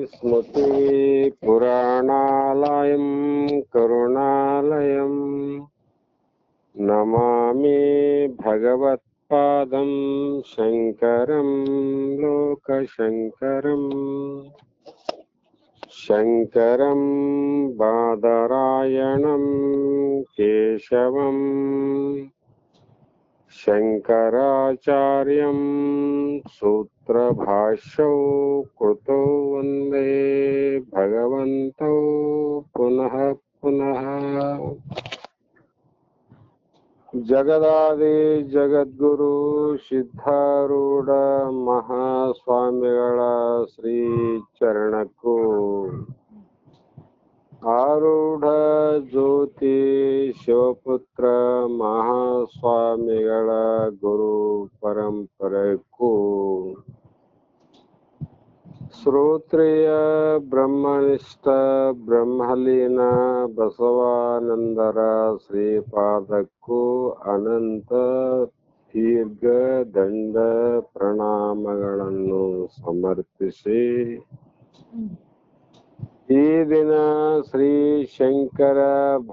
स्मृतिपुराणालयं करुणालयं नमामि भगवत्पादं शङ्करं लोकशङ्करम् शङ्करं बादरायणं केशवम् शङ्कराचार्यं सूत्रभाष्यौ कृतो वन्दे भगवन्तौ पुनः पुनः। ಜಗದಾದಿ ಜಗದ್ಗುರು ಸಿದ್ಧಾರೂಢ ಮಹಾಸ್ವಾಮಿಗಳ ಶ್ರೀ ಚರಣಕ್ಕೂ ಆರೂಢ ಜ್ಯೋತಿ ಶಿವಪುತ್ರ ಮಹಾಸ್ವಾಮಿಗಳ ಗುರು ಪರಂಪರೆಗೂ ಶ್ರೋತ್ರಿಯ ಬ್ರಹ್ಮನಿಷ್ಠ ಬ್ರಹ್ಮಲೀನ ಬಸವಾನಂದರ ಶ್ರೀಪಾದಕ್ಕೂ ಅನಂತ ದೀರ್ಘ ದಂಡ ಪ್ರಣಾಮಗಳನ್ನು ಸಮರ್ಪಿಸಿ ಈ ದಿನ ಶ್ರೀ ಶಂಕರ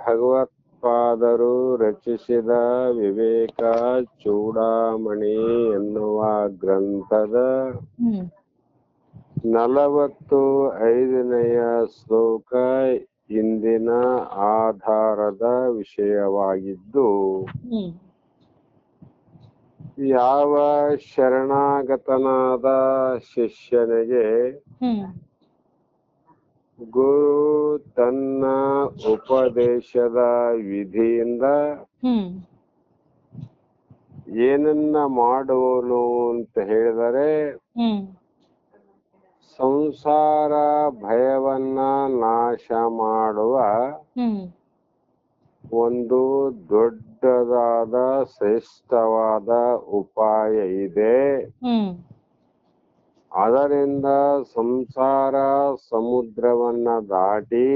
ಭಗವತ್ಪಾದರು ರಚಿಸಿದ ವಿವೇಕ ಚೂಡಾಮಣಿ ಎನ್ನುವ ಗ್ರಂಥದ 45ನೆಯ ಶ್ಲೋಕ ಇಂದಿನ ಆಧಾರದ ವಿಷಯವಾಗಿದ್ದು, ಯಾವ ಶರಣಾಗತನಾದ ಶಿಷ್ಯನಿಗೆ ಗುರು ತನ್ನ ಉಪದೇಶದ ವಿಧಿಯಿಂದ ಏನನ್ನ ಮಾಡುವನು ಅಂತ ಹೇಳಿದರೆ ಸಂಸಾರ ಭಯವನ್ನ ನಾಶ ಮಾಡುವ ಒಂದು ದೊಡ್ಡದಾದ ಶ್ರೇಷ್ಠವಾದ ಉಪಾಯ ಇದೆ. ಅದರಿಂದ ಸಂಸಾರ ಸಮುದ್ರವನ್ನ ದಾಟಿ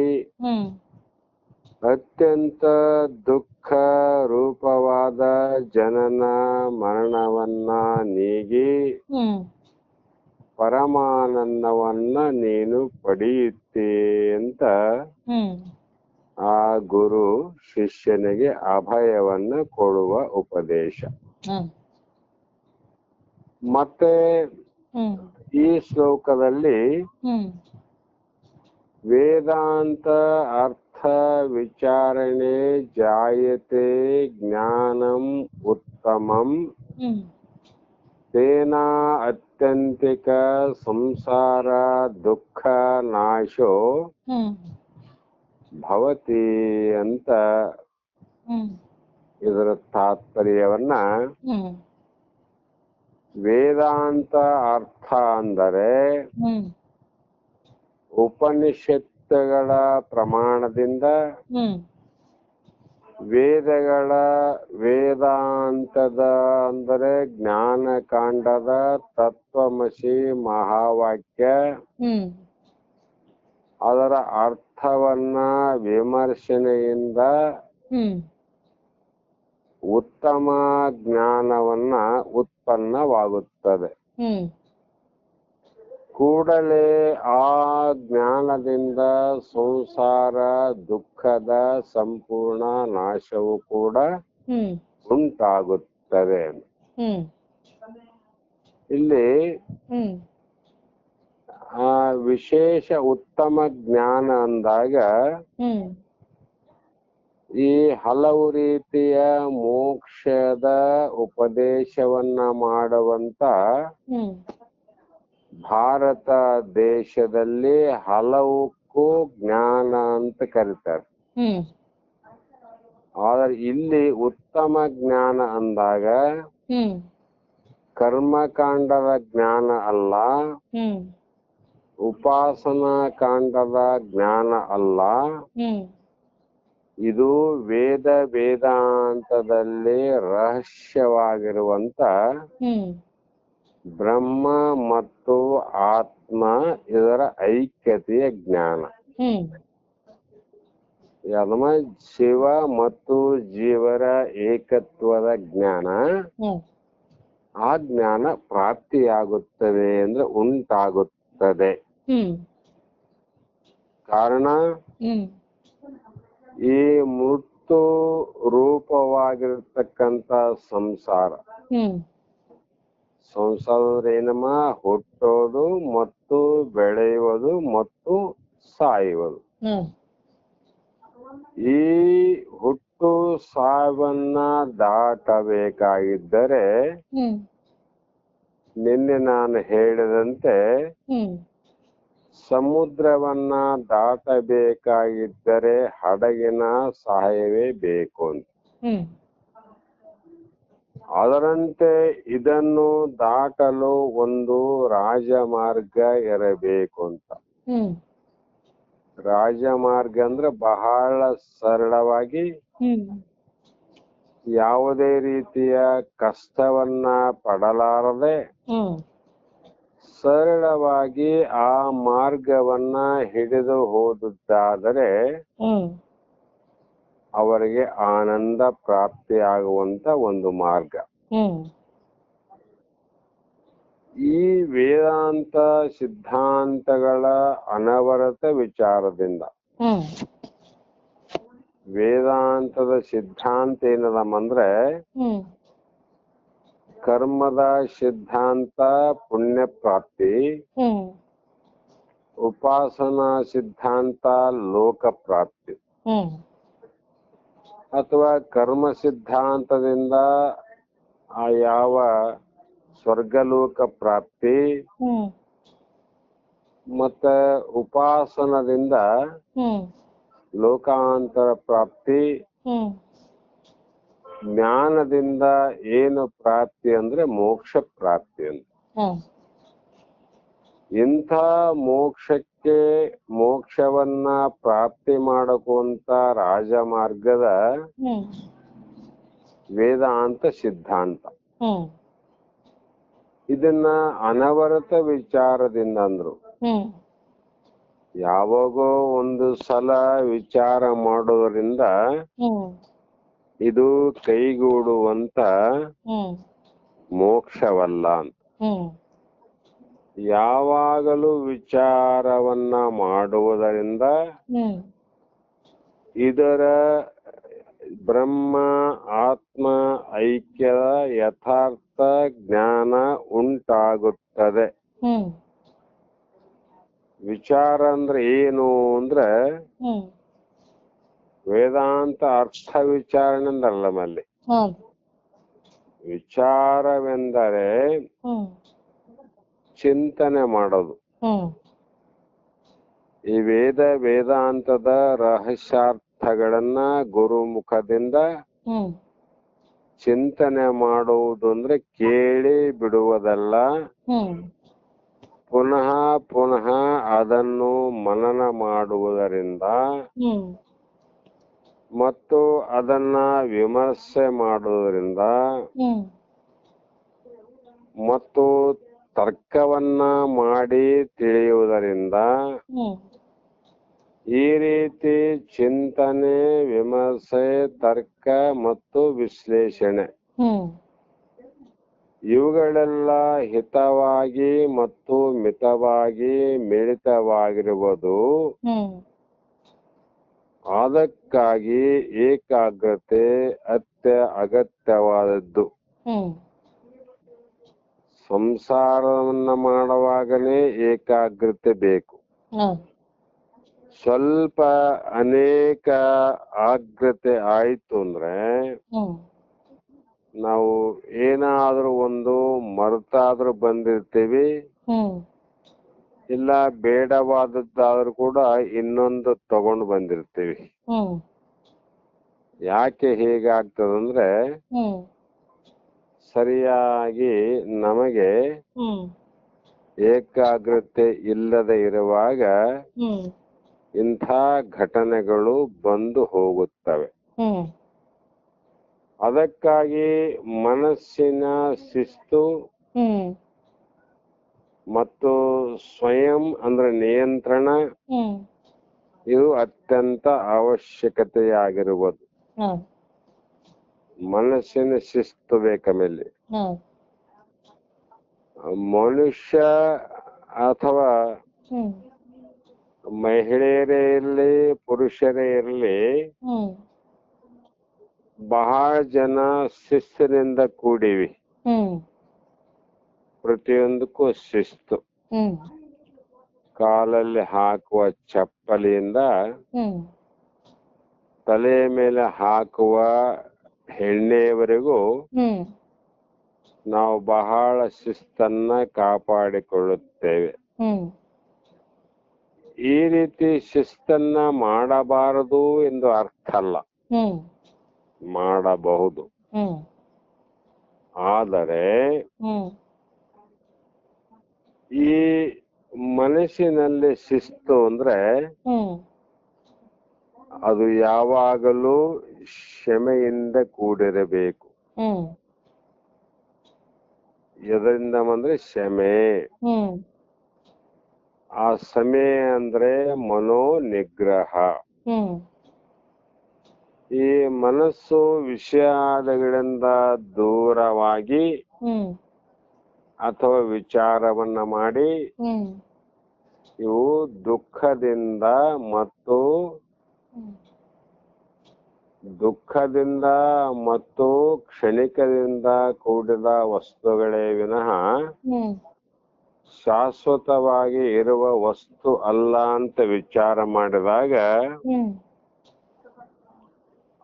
ಅತ್ಯಂತ ದುಃಖ ರೂಪವಾದ ಜನನ ಮರಣವನ್ನ ನೀಗಿ ಪರಮಾನಂದವನ್ನ ನೀನು ಪಡೆಯುತ್ತೆ ಅಂತ ಆ ಗುರು ಶಿಷ್ಯನಿಗೆ ಅಭಯವನ್ನ ಕೊಡುವ ಉಪದೇಶ. ಮತ್ತೆ ಈ ಶ್ಲೋಕದಲ್ಲಿ ವೇದಾಂತ ಅರ್ಥ ವಿಚಾರಣೆ ಜಾಯತೆ ಜ್ಞಾನಂ ಉತ್ತಮಂ ತೇನ ಅತ್ಯಂತಿಕ ಸಂಸಾರ ದುಃಖ ನಾಶೋ ಭವತಿ ಅಂತ ಇದರ ತಾತ್ಪರ್ಯವನ್ನ ವೇದಾಂತ ಅರ್ಥ ಅಂದರೆ ಉಪನಿಷತ್ತುಗಳ ಪ್ರಮಾಣದಿಂದ ವೇದಗಳ ವೇದಾಂತದ ಅಂದರೆ ಜ್ಞಾನಕಾಂಡದ ತತ್ವಮಸಿ ಮಹಾವಾಕ್ಯ ಅದರ ಅರ್ಥವನ್ನ ವಿಮರ್ಶನೆಯಿಂದ ಉತ್ತಮ ಜ್ಞಾನವನ್ನ ಉತ್ಪನ್ನವಾಗುತ್ತದೆ. ಕೂಡಲೇ ಆ ಜ್ಞಾನದಿಂದ ಸಂಸಾರ ದುಃಖದ ಸಂಪೂರ್ಣ ನಾಶವು ಕೂಡ ಉಂಟಾಗುತ್ತದೆ. ಇಲ್ಲಿ ಆ ವಿಶೇಷ ಉತ್ತಮ ಜ್ಞಾನ ಅಂದಾಗ ಈ ಹಲವು ರೀತಿಯ ಮೋಕ್ಷದ ಉಪದೇಶವನ್ನ ಮಾಡುವಂತ ಭಾರತ ದೇಶದಲ್ಲಿ ಹಲವಕ್ಕೂ ಜ್ಞಾನ ಅಂತ ಕರೀತಾರೆ. ಆದ್ರೆ ಇಲ್ಲಿ ಉತ್ತಮ ಜ್ಞಾನ ಅಂದಾಗ ಕರ್ಮಕಾಂಡದ ಜ್ಞಾನ ಅಲ್ಲ, ಉಪಾಸನಾ ಕಾಂಡದ ಜ್ಞಾನ ಅಲ್ಲ, ಇದು ವೇದ ವೇದಾಂತದಲ್ಲಿ ರಹಸ್ಯವಾಗಿರುವಂತ ಬ್ರಹ್ಮ ಮತ್ತು ಆತ್ಮ ಇದರ ಐಕ್ಯತೆಯ ಜ್ಞಾನ. ಶಿವ ಮತ್ತು ಜೀವರ ಏಕತ್ವದ ಜ್ಞಾನ. ಆ ಜ್ಞಾನ ಪ್ರಾಪ್ತಿಯಾಗುತ್ತದೆ ಅಂದ್ರೆ ಉಂಟಾಗುತ್ತದೆ. ಕಾರಣ ಹ್ಮ್ ಈ ಮೃತ್ಯು ರೂಪವಾಗಿರ್ತಕ್ಕಂಥ ಸಂಸಾರ. ಹ್ಮ್ ಸಂಸಾರ ಅಂದ್ರೆ ಏನಮ್ಮ? ಹುಟ್ಟೋದು ಮತ್ತು ಬೆಳೆಯುವುದು ಮತ್ತು ಸಾಯುವುದು. ಹ್ಮ್ ಈ ಹುಟ್ಟು ಸಾವನ್ನ ದಾಟಬೇಕಾಗಿದ್ದರೆ ಹ್ಮ್ ನಿನ್ನೆ ನಾನು ಹೇಳಿದಂತೆ ಹ್ಮ್ ಸಮುದ್ರವನ್ನ ದಾಟಬೇಕಾಗಿದ್ದರೆ ಹಡಗಿನ ಸಹಾಯವೇ ಬೇಕು ಅಂತ. ಹ್ಮ್ ಅದರಂತೆ ಇದನ್ನು ದಾಟಲು ಒಂದು ರಾಜಮಾರ್ಗ ಇರಬೇಕು ಅಂತ. ಹ್ಮ್ ರಾಜಮಾರ್ಗ ಅಂದ್ರೆ ಬಹಳ ಸರಳವಾಗಿ ಹ್ಮ್ ಯಾವುದೇ ರೀತಿಯ ಕಷ್ಟವನ್ನ ಪಡಲಾರದೆ ಹ್ಮ್ ಸರಳವಾಗಿ ಆ ಮಾರ್ಗವನ್ನ ಹಿಡಿದು ಹೋದುದಾದರೆ ಹ್ಮ್ ಅವರಿಗೆ ಆನಂದ ಪ್ರಾಪ್ತಿಯಾಗುವಂತ ಒಂದು ಮಾರ್ಗ. ಹ್ಮ್ ಈ ವೇದಾಂತ ಸಿದ್ಧಾಂತಗಳ ಅನವರತ ವಿಚಾರದಿಂದ ಹ್ಮ್ ವೇದಾಂತದ ಸಿದ್ಧಾಂತ ಏನದಮ್ಮಂದ್ರೆ ಹ್ಮ್ ಕರ್ಮದ ಸಿದ್ಧಾಂತ ಪುಣ್ಯ ಪ್ರಾಪ್ತಿ, ಹ್ಮ್ ಉಪಾಸನಾ ಸಿದ್ಧಾಂತ ಲೋಕ ಪ್ರಾಪ್ತಿ, ಹ್ಮ್ ಅಥವಾ ಕರ್ಮ ಸಿದ್ಧಾಂತದಿಂದ ಆ ಯಾವ ಸ್ವರ್ಗಲೋಕ ಪ್ರಾಪ್ತಿ, ಹ್ಮ್ ಮತ್ತೆ ಉಪಾಸನದಿಂದ ಹ್ಮ್ ಲೋಕಾಂತರ ಪ್ರಾಪ್ತಿ, ಹ್ಮ್ ಜ್ಞಾನದಿಂದ ಏನು ಪ್ರಾಪ್ತಿ ಅಂದ್ರೆ ಮೋಕ್ಷ ಪ್ರಾಪ್ತಿ ಅಂತ. ಹ್ಮ್ ಇಂಥ ಮೋಕ್ಷವನ್ನ ಪ್ರಾಪ್ತಿ ಮಾಡಕುವಂತ ರಾಜಮಾರ್ಗದ ಹ್ಮ್ ವೇದಾಂತ ಸಿದ್ಧಾಂತ. ಹ್ಮ್ ಇದನ್ನ ಅನವರತ ವಿಚಾರದಿಂದ ಅಂದ್ರು. ಹ್ಮ್ ಯಾವಾಗೋ ಒಂದು ಸಲ ವಿಚಾರ ಮಾಡೋದ್ರಿಂದ ಹ್ಮ್ ಇದು ಕೈಗೂಡುವಂತ ಹ್ಮ್ ಮೋಕ್ಷವಲ್ಲ ಅಂತ. ಹ್ಮ್ ಯಾವಾಗಲೂ ವಿಚಾರವನ್ನ ಮಾಡುವುದರಿಂದ ಹ್ಮ್ ಇದರ ಬ್ರಹ್ಮ ಆತ್ಮ ಐಕ್ಯದ ಯಥಾರ್ಥ ಜ್ಞಾನ ಉಂಟಾಗುತ್ತದೆ. ಹ್ಮ್ ವಿಚಾರ ಅಂದ್ರೆ ಏನು ಅಂದ್ರೆ ಹ್ಮ್ ವೇದಾಂತ ಅರ್ಥ ವಿಚಾರಣೆಂದಲ್ಲ ಮಲ್ಲಿ. ಹ್ಮ್ ವಿಚಾರವೆಂದರೆ ಹ್ಮ್ ಚಿಂತನೆ ಮಾಡೋದು. ಹ್ಮ್ ಈ ವೇದಾಂತದ ರಹಸ್ಯಾರ್ಥಗಳನ್ನ ಗುರುಮುಖದಿಂದ ಹ್ಮ್ ಚಿಂತನೆ ಮಾಡುವುದು ಅಂದ್ರೆ ಕೇಳಿ ಬಿಡುವುದಲ್ಲ, ಹ್ಮ್ ಪುನಃ ಪುನಃ ಅದನ್ನು ಮನನ ಮಾಡುವುದರಿಂದ ಹ್ಮ್ ಮತ್ತು ಅದನ್ನ ವಿಮರ್ಶೆ ಮಾಡುವುದರಿಂದ ಹ್ಮ್ ಮತ್ತು ತರ್ಕವನ್ನ ಮಾಡಿ ತಿಳಿಯುವುದರಿಂದ ಹ್ಮ್ ಈ ರೀತಿ ಚಿಂತನೆ, ವಿಮರ್ಶೆ, ತರ್ಕ ಮತ್ತು ವಿಶ್ಲೇಷಣೆ ಹ್ಮ್ ಇವುಗಳೆಲ್ಲ ಹಿತವಾಗಿ ಮತ್ತು ಮಿತವಾಗಿ ಮಿಳಿತವಾಗಿರುವುದು. ಹ್ಮ್ ಅದಕ್ಕಾಗಿ ಏಕಾಗ್ರತೆ ಅಗತ್ಯವಾದದ್ದು. ಹ್ಮ್ ಸಂಸಾರವನ್ನ ಮಾಡುವಾಗಲೇ ಏಕಾಗ್ರತೆ ಬೇಕು. ಹ್ಮ್ ಸ್ವಲ್ಪ ಅನೇಕ ಆಗ್ರತೆ ಆಯ್ತು ಅಂದ್ರೆ ಹ್ಮ್ ನಾವು ಏನಾದ್ರೂ ಒಂದು ಮರೆತಾದ್ರೂ ಬಂದಿರ್ತೀವಿ, ಹ್ಮ್ ಇಲ್ಲ ಬೇಡವಾದದ್ದಾದ್ರೂ ಕೂಡ ಇನ್ನೊಂದು ತಗೊಂಡು ಬಂದಿರ್ತೀವಿ. ಹ್ಮ್ ಯಾಕೆ ಹೀಗಾಗ್ತದಂದ್ರೆ ಹ್ಮ್ ಸರಿಯಾಗಿ ನಮಗೆ ಹ್ಮ್ ಏಕಾಗ್ರತೆ ಇಲ್ಲದೆ ಇರುವಾಗ ಹ್ಮ್ ಇಂಥ ಘಟನೆಗಳು ಬಂದು ಹೋಗುತ್ತವೆ. ಹ್ಮ್ ಅದಕ್ಕಾಗಿ ಮನಸ್ಸಿನ ಶಿಸ್ತು ಹ್ಮ್ ಮತ್ತು ಸ್ವಯಂ ಅಂದ್ರೆ ನಿಯಂತ್ರಣ ಹ್ಮ್ ಇದು ಅತ್ಯಂತ ಅವಶ್ಯಕತೆಯಾಗಿರುವುದು. ಹ್ಮ್ ಮನಸ್ಸಿನ ಶಿಸ್ತು ಬೇಕಮೇಲೆ ಹ್ಮ್ ಮನುಷ್ಯ ಅಥವಾ ಹ್ಮ್ ಮಹಿಳೆಯರೇ ಇರಲಿ ಪುರುಷರೇ ಇರಲಿ ಹ್ಮ್ ಬಹಳ ಜನ ಶಿಸ್ತಿನಿಂದ ಕೂಡಿವಿ. ಹ್ಮ್ ಪ್ರತಿಯೊಂದಕ್ಕೂ ಶಿಸ್ತು. ಹ್ಮ್ ಕಾಲಲ್ಲಿ ಹಾಕುವ ಚಪ್ಪಲಿಯಿಂದ ಹ್ಮ್ ತಲೆಯ ಮೇಲೆ ಹಾಕುವ ಎಣ್ಣೆಯವರೆಗೂ ಹ್ಮ್ ನಾವು ಬಹಳ ಶಿಸ್ತನ್ನ ಕಾಪಾಡಿಕೊಳ್ಳುತ್ತೇವೆ. ಹ್ಮ್ ಈ ರೀತಿ ಶಿಸ್ತನ್ನ ಮಾಡಬಾರದು ಎಂದು ಅರ್ಥ ಅಲ್ಲ, ಹ್ಮ್ ಮಾಡಬಹುದು. ಹ್ಮ್ ಆದರೆ ಹ್ಮ್ ಈ ಮನಸ್ಸಿನಲ್ಲಿ ಶಿಸ್ತು ಅಂದ್ರೆ ಹ್ಮ್ ಅದು ಯಾವಾಗಲೂ ಕ್ಷಮೆಯಿಂದ ಕೂಡಿರಬೇಕು. ಹ್ಮ್ ಎದರಿಂದ ಅಂದ್ರೆ ಕ್ಷಮೆ. ಹ್ಮ್ ಆ ಸಮಯ ಅಂದ್ರೆ ಮನೋ ನಿಗ್ರಹ. ಹ್ಮ್ ಈ ಮನಸ್ಸು ವಿಷಾದಗಳಿಂದ ದೂರವಾಗಿ ಹ್ಮ್ ಅಥವಾ ವಿಚಾರವನ್ನ ಮಾಡಿ ಹ್ಮ್ ಇವು ದುಃಖದಿಂದ ಮತ್ತು ಕ್ಷಣಿಕದಿಂದ ಕೂಡಿದ ವಸ್ತುಗಳೇ ವಿನಃ ಹ್ಮ್ ಶಾಶ್ವತವಾಗಿ ಇರುವ ವಸ್ತು ಅಲ್ಲ ಅಂತ ವಿಚಾರ ಮಾಡಿದಾಗ ಹ್ಮ್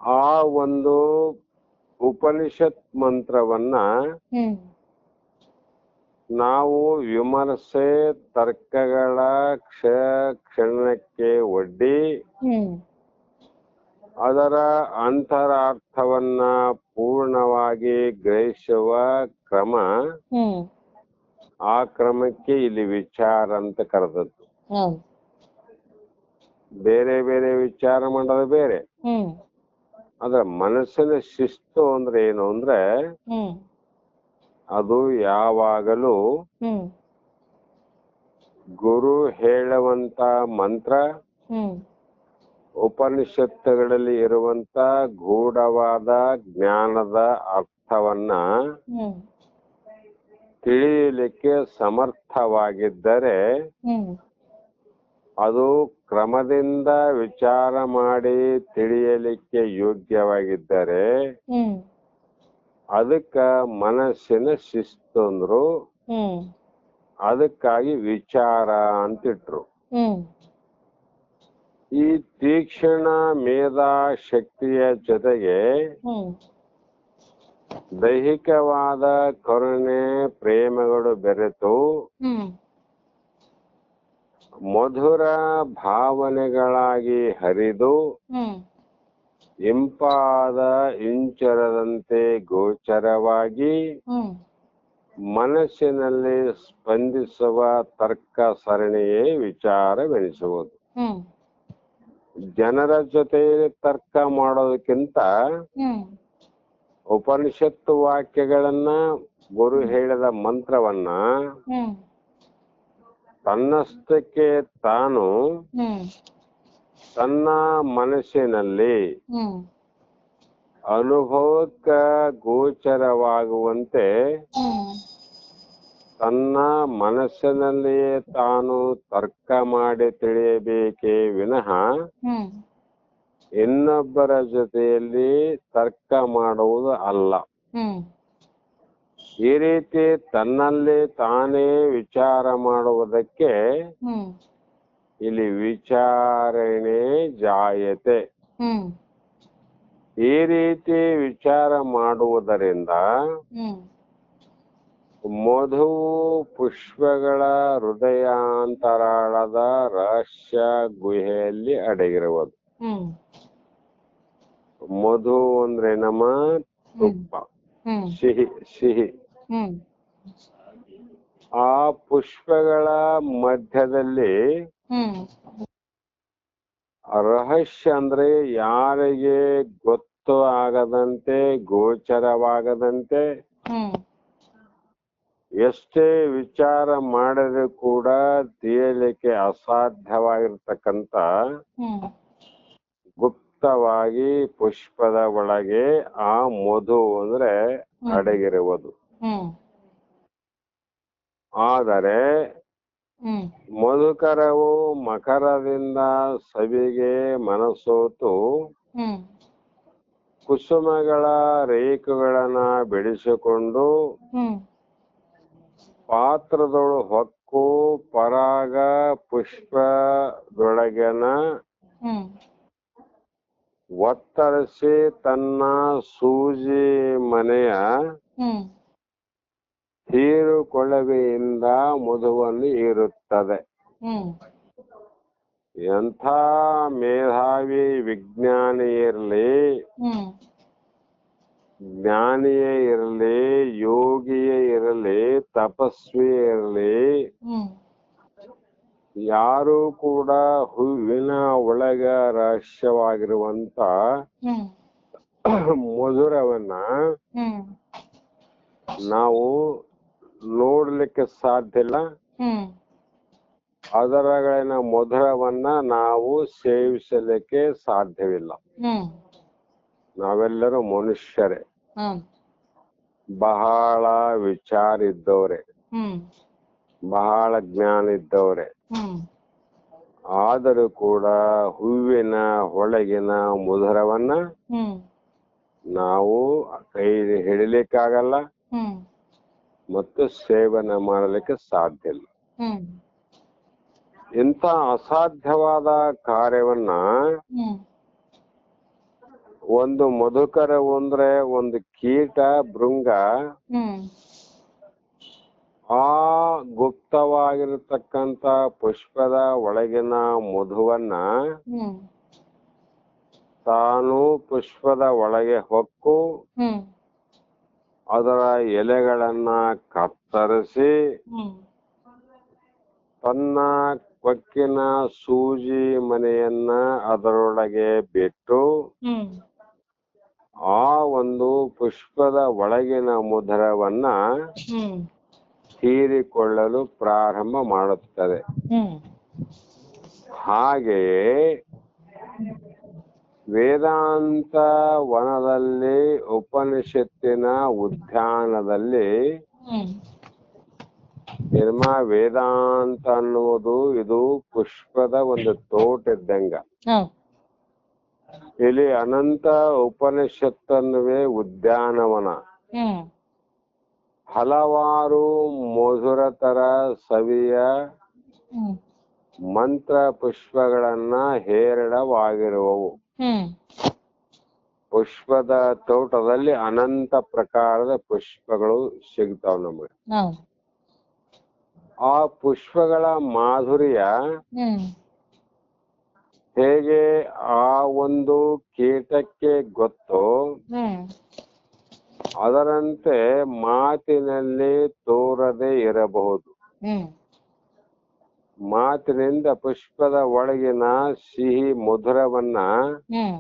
ಆ ಒಂದು ಉಪನಿಷತ್ ಮಂತ್ರವನ್ನ ಹ್ಮ್ ನಾವು ವಿಮರ್ಶೆ ತರ್ಕಗಳ ಕ್ಷಣಕ್ಕೆ ಒಡ್ಡಿ ಹ್ಮ್ ಅದರ ಅಂತರಾರ್ಥವನ್ನ ಪೂರ್ಣವಾಗಿ ಗ್ರಹಿಸುವ ಕ್ರಮ, ಹ್ಮ್ ಆ ಕ್ರಮಕ್ಕೆ ಇಲ್ಲಿ ವಿಚಾರ ಅಂತ ಕರೆದದ್ದು. ಹೌದು. ಬೇರೆ ಬೇರೆ ವಿಚಾರ ಮಾಡೋದು ಬೇರೆ. ಹ್ಮ್ ಆದ್ರೆ ಮನಸ್ಸಿನ ಶಿಸ್ತು ಅಂದ್ರೆ ಏನು ಅಂದ್ರೆ ಹ್ಮ್ ಅದು ಯಾವಾಗಲೂ ಹ್ಮ್ ಗುರು ಹೇಳುವಂತ ಮಂತ್ರ, ಹ್ಮ್ ಉಪನಿಷತ್ತುಗಳಲ್ಲಿ ಇರುವಂತ ಗೂಢವಾದ ಜ್ಞಾನದ ಅರ್ಥವನ್ನ ಹ್ಮ್ ತಿಳಿಯಲಿಕ್ಕೆ ಸಮರ್ಥವಾಗಿದ್ದರೆ ಹ್ಮ್ ಅದು ಕ್ರಮದಿಂದ ವಿಚಾರ ಮಾಡಿ ತಿಳಿಯಲಿಕ್ಕೆ ಯೋಗ್ಯವಾಗಿದ್ದರೆ ಹ್ಮ್ ಅದಕ್ಕ ಮನಸ್ಸಿನ ಶಿಸ್ತು ಅಂದ್ರು. ಹ್ಮ್ ಅದಕ್ಕಾಗಿ ವಿಚಾರ ಅಂತಿಟ್ರು. ಹ್ಮ್ ಈ ತೀಕ್ಷ್ಣ ಮೇಧಾ ಶಕ್ತಿಯ ಜೊತೆಗೆ ಹ್ಮ್ ದೈಹಿಕವಾದ ಕರುಣೆ ಪ್ರೇಮಗಳು ಬೆರೆತು ಹ್ಮ್ ಮಧುರ ಭಾವನೆಗಳಾಗಿ ಹರಿದು ಹ್ಮ್ ಇಂಪಾದ ಇಂಚರದಂತೆ ಗೋಚರವಾಗಿ ಹ್ಮ್ ಮನಸ್ಸಿನಲ್ಲಿ ಸ್ಪಂದಿಸುವ ತರ್ಕ ಸರಣಿಯೇ ವಿಚಾರವೆನಿಸುವುದು. ಹ್ಮ್ ಜನರ ಜೊತೆ ತರ್ಕ ಮಾಡೋದಕ್ಕಿಂತ ಹ್ಮ್ ಉಪನಿಷತ್ತು ವಾಕ್ಯಗಳನ್ನ, ಗುರು ಹೇಳಿದ ಮಂತ್ರವನ್ನ ಹ್ಮ್ ತನ್ನಷ್ಟಕ್ಕೆ ತಾನು ಹ್ಮ್ ತನ್ನ ಮನಸ್ಸಿನಲ್ಲಿ ಹ್ಮ್ ಅನುಭವಕ್ಕ ಗೋಚರವಾಗುವಂತೆ ಹ್ಮ್ ತನ್ನ ಮನಸ್ಸಿನಲ್ಲಿಯೇ ತಾನು ತರ್ಕ ಮಾಡಿ ತಿಳಿಯಬೇಕೇ ವಿನಃ ಹ್ಮ್ ಇನ್ನೊಬ್ಬರ ಜೊತೆಯಲ್ಲಿ ತರ್ಕ ಮಾಡುವುದು ಅಲ್ಲ. ಹ್ಮ್ ಈ ರೀತಿ ತನ್ನಲ್ಲಿ ತಾನೇ ವಿಚಾರ ಮಾಡುವುದಕ್ಕೆ ಹ್ಮ್ ಇಲ್ಲಿ ವಿಚಾರಣೆ ಜಾಯತೆ. ಹ್ಮ್ ಈ ರೀತಿ ವಿಚಾರ ಮಾಡುವುದರಿಂದ ಹ್ಮ್ ಮಧು ಪುಷ್ಪಗಳ ಹೃದಯಾಂತರಾಳದ ರಹಸ್ಯ ಗುಹೆಯಲ್ಲಿ ಅಡಗಿರುವುದು. ಹ್ಮ್ ಮಧು ಅಂದ್ರೆ ನಮ್ಮ ತುಪ್ಪ, ಹ್ಮ್ ಸಿಹಿ ಸಿಹಿ. ಹ್ಮ್ ಆ ಪುಷ್ಪಗಳ ಮಧ್ಯದಲ್ಲಿ ಹ್ಮ್ ರಹಸ್ಯ ಅಂದ್ರೆ ಯಾರಿಗೆ ಗೊತ್ತು ಆಗದಂತೆ, ಗೋಚರವಾಗದಂತೆ, ಹ್ಮ್ ಎಷ್ಟೇ ವಿಚಾರ ಮಾಡಿದ್ರು ಕೂಡ ತಿಳಿಯಲಿಕ್ಕೆ ಅಸಾಧ್ಯವಾಗಿರ್ತಕ್ಕಂಥ ಹ್ಮ್ ಗುಪ್ತವಾಗಿ ಪುಷ್ಪದ ಒಳಗೆ ಆ ಮಧು ಅಂದ್ರೆ ಅಡಗಿರುವುದು. ಹ್ಮ್ ಆದರೆ ಹ್ಮ್ ಮಧುಕರವು ಮಕರದಿಂದ ಸವಿಗೆ ಮನಸೋತು ಹ್ಮ್ ಕುಸುಮಗಳ ರೇಖೆಗಳನ್ನ ಬಿಡಿಸಿಕೊಂಡು ಹ್ಮ್ ಪಾತ್ರದೊಳು ಹೊಕ್ಕು ಪರಾಗ ಪುಷ್ಪದೊಳಗಿನ ಹ್ಮ್ ಒತ್ತರಿಸಿ ತನ್ನ ಸೂಜಿ ಮನೆಯ ಹ್ಮ್ ಹೀರುಕೊಳ್ಳವೆಯಿಂದ ಮಧುವನ್ನು ಹೀರುತ್ತದೆ. ಹ್ಮ್ ಎಂಥ ಮೇಧಾವಿ ವಿಜ್ಞಾನಿ ಇರಲಿ, ಹ್ಮ್ ಜ್ಞಾನಿಯೇ ಇರಲಿ, ಯೋಗಿಯೇ ಇರಲಿ, ತಪಸ್ವಿಯೇ ಇರಲಿ, ಹ್ಮ್ ಯಾರು ಕೂಡ ಹೂವಿನ ಒಳಗ ರಹಸ್ಯವಾಗಿರುವಂತ ಹ್ಮ್ ಮಧುರವನ್ನ ಹ್ಮ್ ನಾವು ನೋಡ್ಲಿಕ್ಕೆ ಸಾಧ್ಯ ಇಲ್ಲ. ಹ್ಮ್ ಅದರಗಳಿನ ಮಧುರವನ್ನ ನಾವು ಸೇವಿಸಲಿಕ್ಕೆ ಸಾಧ್ಯವಿಲ್ಲ. ಹ್ಮ್ ನಾವೆಲ್ಲರೂ ಮನುಷ್ಯರೇ, ಹ್ಮ್ ಬಹಳ ವಿಚಾರ ಇದ್ದವ್ರೆ, ಹ್ಮ್ ಬಹಳ ಜ್ಞಾನ ಇದ್ದವ್ರೆ. ಹ್ಮ್ ಆದರೂ ಕೂಡ ಹೂವಿನ ಒಳಗಿನ ಮಧುರವನ್ನ ಹ್ಮ್ ನಾವು ಕೈ ಹಿಡಿಲಿಕ್ಕಾಗಲ್ಲ ಹ್ಮ್ ಮತ್ತು ಸೇವನೆ ಮಾಡಲಿಕ್ಕೆ ಸಾಧ್ಯ ಇಲ್ಲ. ಹ್ಮ್ ಇಂಥ ಅಸಾಧ್ಯವಾದ ಕಾರ್ಯವನ್ನ ಹ್ಮ್ ಒಂದು ಮಧುಕರ ಅಂದ್ರೆ ಒಂದು ಕೀಟ ಭೃಂಗ ಹ್ಮ್ ಆ ಗುಪ್ತವಾಗಿರತಕ್ಕಂತ ಪುಷ್ಪದ ಒಳಗಿನ ಮಧುವನ್ನ ಹ್ಮ್ ತಾನು ಪುಷ್ಪದ ಒಳಗೆ ಹೊಕ್ಕು ಹ್ಮ್ ಅದರ ಎಲೆಗಳನ್ನ ಕತ್ತರಿಸಿ ಹ್ಮ್ ತನ್ನ ಕೊಕ್ಕಿನ ಸೂಜಿ ಮನೆಯನ್ನ ಅದರೊಳಗೆ ಬಿಟ್ಟು ಹ್ಮ್ ಆ ಒಂದು ಪುಷ್ಪದ ಒಳಗಿನ ಮಧುರವನ್ನ ಹ್ಮ್ ಹೀರಿಕೊಳ್ಳಲು ಪ್ರಾರಂಭ ಮಾಡುತ್ತದೆ. ಹ್ಮ್ ಹಾಗೆಯೇ ವೇದಾಂತ ವನದಲ್ಲಿ ಉಪನಿಷತ್ತಿನ ಉದ್ಯಾನದಲ್ಲಿ ಹ್ಮ್ ವೇದಾಂತ ಅನ್ನುವುದು ಇದು ಪುಷ್ಪದ ಒಂದು ತೋಟ ಇದ್ದಂಗ. ಹೌದು. ಇಲ್ಲಿ ಅನಂತ ಉಪನಿಷತ್ತನ್ನುವೆ ಉದ್ಯಾನವನ. ಹ್ಮ್ ಹಲವಾರು ಮಧುರತರ ಸವಿಯ ಹ್ಮ್ ಮಂತ್ರ ಪುಷ್ಪಗಳನ್ನ ಹೇರಳವಾಗಿರುವವು. ಹ್ಮ್ ಪುಷ್ಪದ ತೋಟದಲ್ಲಿ ಅನಂತ ಪ್ರಕಾರದ ಪುಷ್ಪಗಳು ಸಿಗ್ತಾವ ನಮಗೆ. ಹೌದು. ಆ ಪುಷ್ಪಗಳ ಮಾಧುರ್ಯ ಹ್ಮ್ ಹೇಗೆ ಆ ಒಂದು ಕೀಟಕ್ಕೆ ಗೊತ್ತು, ಹ್ಮ್ ಅದರಂತೆ ಮಾತಿನಲ್ಲಿ ತೋರದೆ ಇರಬಹುದು. ಹ್ಮ್ ಮಾತಿನಿಂದ ಪುಷ್ಪದ ಒಳಗಿನ ಸಿಹಿ ಮಧುರವನ್ನ ಹ್ಮ್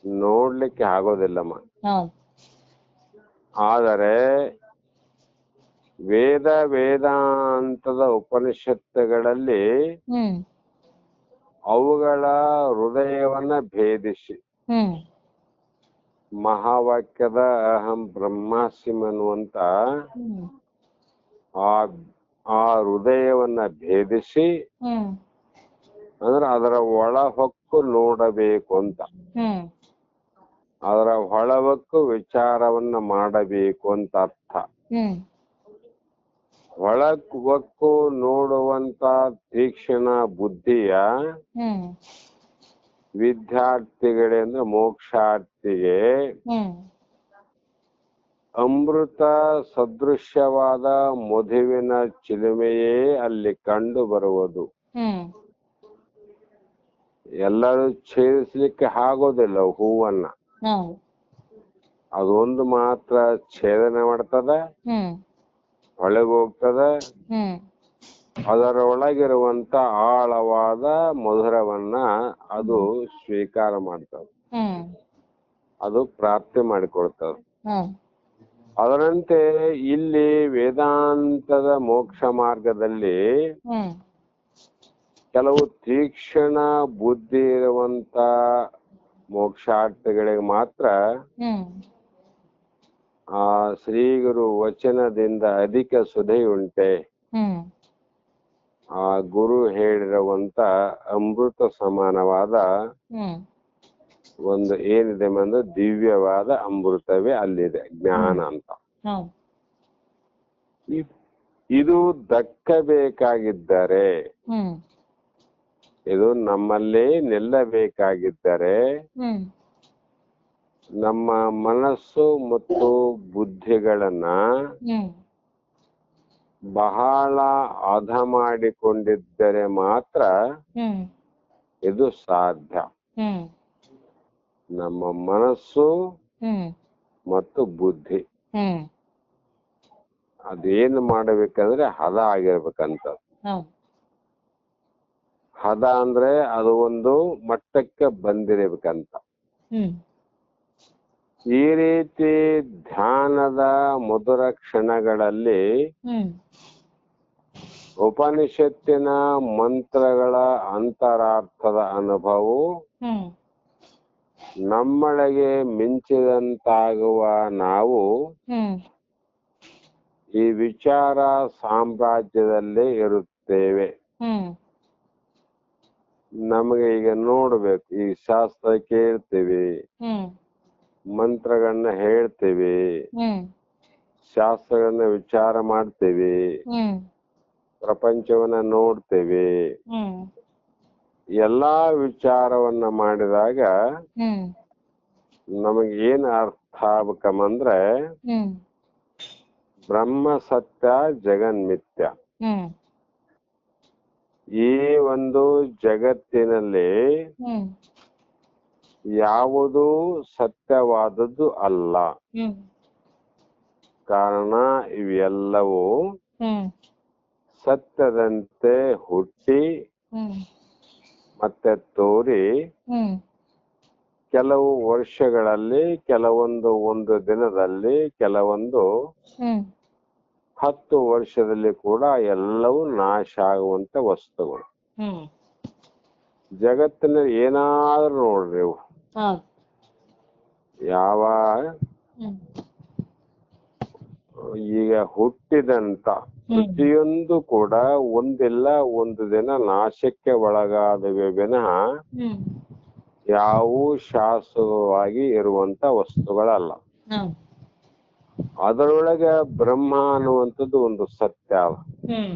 ನೋಡ್ಲಿಕ್ಕೆ ಆಗೋದಿಲ್ಲಮ್ಮ. ಹೌದು. ಆದರೆ ವೇದಾಂತದ ಉಪನಿಷತ್ತುಗಳಲ್ಲಿ ಹ್ಮ್ ಅವುಗಳ ಹೃದಯವನ್ನ ಭೇದಿಸಿ ಹ್ಮ್ ಮಹಾವಾಕ್ಯದ ಅಹಂ ಬ್ರಹ್ಮಾಸ್ಮಿ ಅನ್ನುವಂತ ಹ್ಮ್ ಆ ಹೃದಯವನ್ನ ಭೇದಿಸಿ ಹ್ಮ್ ಅಂದ್ರೆ ಅದರ ಒಳ ಹೊಕ್ಕು ನೋಡಬೇಕು ಅಂತ, ಹ್ಮ್ ಅದರ ಹೊಳವಕ್ಕು ವಿಚಾರವನ್ನ ಮಾಡಬೇಕು ಅಂತ ಅರ್ಥ. ಹ್ಮ್ ಹೊಳವಕ್ಕು ನೋಡುವಂತ ತೀಕ್ಷ್ಣ ಬುದ್ಧಿಯ ಹ್ಮ್ ವಿದ್ಯಾರ್ಥಿಗಳೇ ಅಂದ್ರೆ ಮೋಕ್ಷಾರ್ಥಿಗೆ ಹ್ಮ್ ಅಮೃತ ಸದೃಶ್ಯವಾದ ಮಧುವಿನ ಚಿಲುಮೆಯೇ ಅಲ್ಲಿ ಕಂಡು ಬರುವುದು. ಹ್ಮ್ ಎಲ್ಲರೂ ಛೇದಿಸ್ಲಿಕ್ಕೆ ಆಗೋದಿಲ್ಲ ಹೂವನ್ನ. ಹೌದು. ಅದೊಂದು ಮಾತ್ರ ಛೇದನೆ ಮಾಡ್ತದ, ಹ್ಮ್ ಒಳಗೆ ಹೋಗ್ತದ, ಹ್ಮ್ ಅದರ ಒಳಗಿರುವಂತ ಆಳವಾದ ಮಧುರವನ್ನ ಅದು ಸ್ವೀಕಾರ ಮಾಡ್ತದೆ, ಹ್ಮ್ ಅದು ಪ್ರಾಪ್ತಿ ಮಾಡಿಕೊಡ್ತದೆ. ಹ್ಮ್ ಅದರಂತೆ ಇಲ್ಲಿ ವೇದಾಂತದ ಮೋಕ್ಷ ಮಾರ್ಗದಲ್ಲಿ ಹ್ಮ್ ಕೆಲವು ತೀಕ್ಷ್ಣ ಬುದ್ಧಿ ಇರುವಂತ ಮೋಕ್ಷಾರ್ಥಿಗಳಿಗೆ ಮಾತ್ರ ಹ್ಮ್ ಆ ಶ್ರೀಗುರು ವಚನದಿಂದ ಅಧಿಕ ಸುಧೆಯುಂಟೆ, ಹ್ಮ್ ಆ ಗುರು ಹೇಳಿರುವಂತ ಅಮೃತ ಸಮಾನವಾದ ಹ್ಮ್ ಒಂದು ಏನಿದೆ ಅಂದ್ರೆ ದಿವ್ಯವಾದ ಅಮೃತವೇ ಅಲ್ಲಿದೆ, ಜ್ಞಾನ ಅಂತ. ಹೌದು. ಇದು ದಕ್ಕಬೇಕಾಗಿದ್ದರೆ, ಹ್ಮ್ ಇದು ನಮ್ಮಲ್ಲೇ ನಿಲ್ಲಬೇಕಾಗಿದ್ದರೆ ಹ್ಮ್ ನಮ್ಮ ಮನಸ್ಸು ಮತ್ತು ಬುದ್ಧಿಗಳನ್ನ ಹ್ಮ್ ಬಹಳ ಹದ ಮಾಡಿಕೊಂಡಿದ್ದರೆ ಮಾತ್ರ ಹ್ಮ್ ಇದು ಸಾಧ್ಯ. ಹ್ಮ್ ನಮ್ಮ ಮನಸ್ಸು ಹ್ಮ್ ಮತ್ತು ಬುದ್ಧಿ ಹ್ಮ್ ಅದೇನು ಮಾಡಬೇಕಂದ್ರೆ ಹದ ಆಗಿರ್ಬೇಕಂತ. ಹೌದು. ಹದ ಅಂದ್ರೆ ಅದು ಒಂದು ಮಟ್ಟಕ್ಕೆ ಬಂದಿರಬೇಕಂತ. ಹ್ಮ್ ಈ ರೀತಿ ಧ್ಯಾನದ ಮಧುರ ಕ್ಷಣಗಳಲ್ಲಿ ಹ್ಮ್ ಉಪನಿಷತ್ತಿನ ಮಂತ್ರಗಳ ಅಂತರಾರ್ಥದ ಅನುಭವವು ಹ್ಮ್ ನಮ್ಮೊಳಗೆ ಮಿಂಚಿದಂತಾಗುವ ನಾವು ಹ್ಮ್ ಈ ವಿಚಾರ ಸಾಮ್ರಾಜ್ಯದಲ್ಲೇ ಇರುತ್ತೇವೆ. ಹ್ಮ್ ನಮಗೆ ಈಗ ನೋಡ್ಬೇಕು, ಈ ಶಾಸ್ತ್ರ ಕೇಳ್ತೀವಿ, ಹ್ಮ್ ಮಂತ್ರಗಳನ್ನ ಹೇಳ್ತೀವಿ, ಹ್ಮ್ ಶಾಸ್ತ್ರಗಳನ್ನ ವಿಚಾರ ಮಾಡ್ತೀವಿ, ಹ್ಮ್ ಪ್ರಪಂಚವನ್ನ ನೋಡ್ತೀವಿ. ಹ್ಮ್ ಎಲ್ಲಾ ವಿಚಾರವನ್ನ ಮಾಡಿದಾಗ ಹ್ಮ್ ನಮಗೆ ಏನ್ ಅರ್ಥ ಆಗ್ಬೇಕಂದ್ರೆ ಹ್ಮ್ ಬ್ರಹ್ಮ ಸತ್ಯ ಜಗನ್ಮಿಥ್ಯ. ಹ್ಮ್ ಈ ಒಂದು ಜಗತ್ತಿನಲ್ಲಿ ಹ್ಮ್ ಯಾವುದೂ ಸತ್ಯವಾದದ್ದು ಅಲ್ಲ. ಹ್ಮ್ ಕಾರಣ ಇವೆಲ್ಲವೂ ಹ್ಮ್ ಸತ್ಯದಂತೆ ಹುಟ್ಟಿ ಹ್ಮ್ ಮತ್ತೆ ತೋರಿ ಹ್ಮ್ ಕೆಲವು ವರ್ಷಗಳಲ್ಲಿ, ಒಂದು ದಿನದಲ್ಲಿ, ಕೆಲವೊಂದು ಹ್ಮ್ 10 ವರ್ಷದಲ್ಲಿ ಕೂಡ ಎಲ್ಲವೂ ನಾಶ ಆಗುವಂತ ವಸ್ತುಗಳು. ಹ್ಮ್ ಜಗತ್ತಿನಲ್ಲಿ ಏನಾದ್ರೂ ನೋಡ್ರಿ ನೀವು, ಹೌದು. ಯಾವ ಹ್ಮ್ ಈಗ ಹುಟ್ಟಿದಂತ ಪ್ರತಿಯೊಂದು ಕೂಡ ಒಂದಿಲ್ಲ ಒಂದು ದಿನ ನಾಶಕ್ಕೆ ಒಳಗಾದವೆ ವಿನಃ ಹ್ಮ್ ಯಾವೂ ಶಾಶ್ವತವಾಗಿ ಇರುವಂತ ವಸ್ತುಗಳಲ್ಲ. ಹೌದು. ಅದರೊಳಗೆ ಬ್ರಹ್ಮ ಅನ್ನುವಂಥದ್ದು ಒಂದು ಸತ್ಯ. ಹ್ಮ್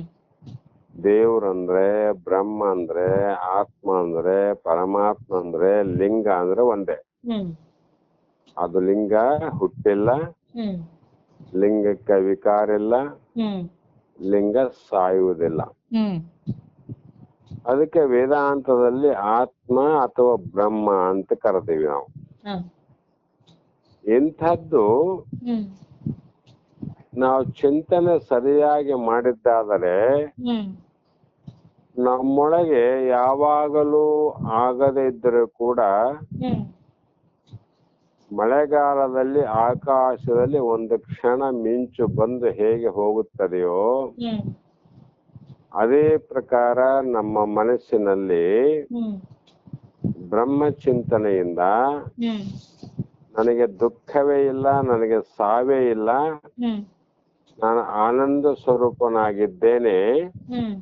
ದೇವ್ರಂದ್ರೆ, ಬ್ರಹ್ಮ ಅಂದ್ರೆ, ಆತ್ಮ ಅಂದ್ರೆ, ಪರಮಾತ್ಮ ಅಂದ್ರೆ, ಲಿಂಗ ಅಂದ್ರೆ ಒಂದೇ. ಹ್ಮ್ ಅದು ಲಿಂಗ ಹುಟ್ಟಿಲ್ಲ, ಹ್ಮ್ ಲಿಂಗಕ್ಕೆ ವಿಕಾರ ಇಲ್ಲ, ಹ್ಮ್ ಲಿಂಗ ಸಾಯುವುದಿಲ್ಲ. ಹ್ಮ್ ಅದಕ್ಕೆ ವೇದಾಂತದಲ್ಲಿ ಆತ್ಮ ಅಥವಾ ಬ್ರಹ್ಮ ಅಂತ ಕರಿತೀವಿ ನಾವು. ಹೌದು. ಇಂಥದ್ದು ಹ್ಮ್ ನಾವು ಚಿಂತನೆ ಸರಿಯಾಗಿ ಮಾಡಿದ್ದಾದರೆ ಹ್ಮ್ ನಮ್ಮೊಳಗೆ ಯಾವಾಗಲೂ ಆಗದೇ ಇದ್ದರೂ ಕೂಡ ಹ್ಮ್ ಮಳೆಗಾಲದಲ್ಲಿ ಆಕಾಶದಲ್ಲಿ ಒಂದು ಕ್ಷಣ ಮಿಂಚು ಬಂದು ಹೇಗೆ ಹೋಗುತ್ತದೆಯೋ ಹ್ಮ್ ಅದೇ ಪ್ರಕಾರ ನಮ್ಮ ಮನಸ್ಸಿನಲ್ಲಿ ಹ್ಮ್ ಬ್ರಹ್ಮ ಚಿಂತನೆಯಿಂದ ಹ್ಮ್ ನನಗೆ ದುಃಖವೇ ಇಲ್ಲ, ನನಗೆ ಸಾವೇ ಇಲ್ಲ, ಹ್ಮ್ ನಾನು ಆನಂದ ಸ್ವರೂಪನಾಗಿದ್ದೇನೆ, ಹ್ಮ್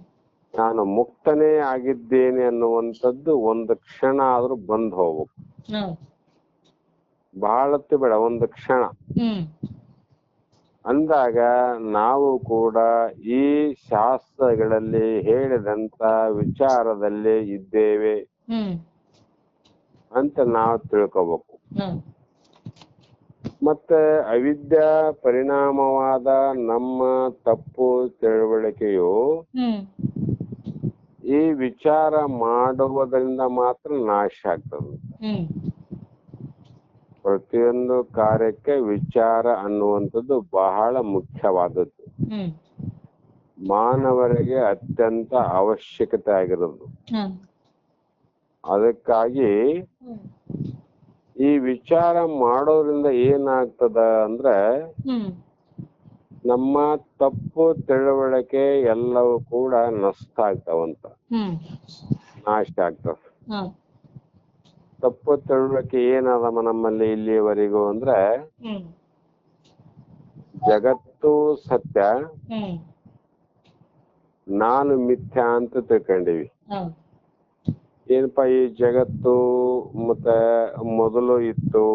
ನಾನು ಮುಕ್ತನೇ ಆಗಿದ್ದೇನೆ ಅನ್ನುವಂಥದ್ದು ಒಂದು ಕ್ಷಣ ಆದ್ರೂ ಬಂದು ಹೋಗ್ಬೇಕು. ಹೌದು. ಬಹಳತ್ತು ಬೇಡ, ಒಂದು ಕ್ಷಣ ಹ್ಮ್ ಅಂದಾಗ ನಾವು ಕೂಡ ಈ ಶಾಸ್ತ್ರಗಳಲ್ಲಿ ಹೇಳಿದಂತ ವಿಚಾರದಲ್ಲಿ ಇದ್ದೇವೆ ಹ್ಮ್ ಅಂತ ನಾವು ತಿಳ್ಕೋಬೇಕು. ಹೌದು. ಮತ್ತೆ ಅವಿದ್ಯಾ ಪರಿಣಾಮವಾದ ನಮ್ಮ ತಪ್ಪು ತಿಳುವಳಿಕೆಯು ಹ್ಮ್ ಈ ವಿಚಾರ ಮಾಡುವುದರಿಂದ ಮಾತ್ರ ನಾಶ ಆಗ್ತದೆ. ಹ್ಮ್ ಪ್ರತಿಯೊಂದು ಕಾರ್ಯಕ್ಕೆ ವಿಚಾರ ಅನ್ನುವಂಥದ್ದು ಬಹಳ ಮುಖ್ಯವಾದದ್ದು, ಹ್ಮ್ ಮಾನವರಿಗೆ ಅತ್ಯಂತ ಅವಶ್ಯಕತೆ ಆಗಿರೋದು. ಹ್ಮ್ ಅದಕ್ಕಾಗಿ ಹ್ಮ್ ಈ ವಿಚಾರ ಮಾಡೋದ್ರಿಂದ ಏನಾಗ್ತದ ಅಂದ್ರೆ ಹ್ಮ್ ನಮ್ಮ ತಪ್ಪು ತಿಳುವಳಿಕೆ ಎಲ್ಲವೂ ಕೂಡ ನಷ್ಟ ಆಗ್ತಾವಂತ, ಹ್ಮ್ ನಾಶ ಆಗ್ತವ. ಹೌದು. ತಪ್ಪು ತಿಳುವಳಿಕೆ ಏನದಮ್ಮ ನಮ್ಮಲ್ಲಿ ಇಲ್ಲಿಯವರೆಗೂ ಅಂದ್ರೆ ಹ್ಮ್ ಜಗತ್ತು ಸತ್ಯ, ಹ್ಮ್ ನಾನು ಮಿಥ್ಯಾ ಅಂತ ತಿಳ್ಕೊಂಡಿವಿ. ಹೌದು. ಏನಪ್ಪಾ ಈ ಜಗತ್ತು ಮತ್ತೆ ಮೊದಲು ಇತ್ತು,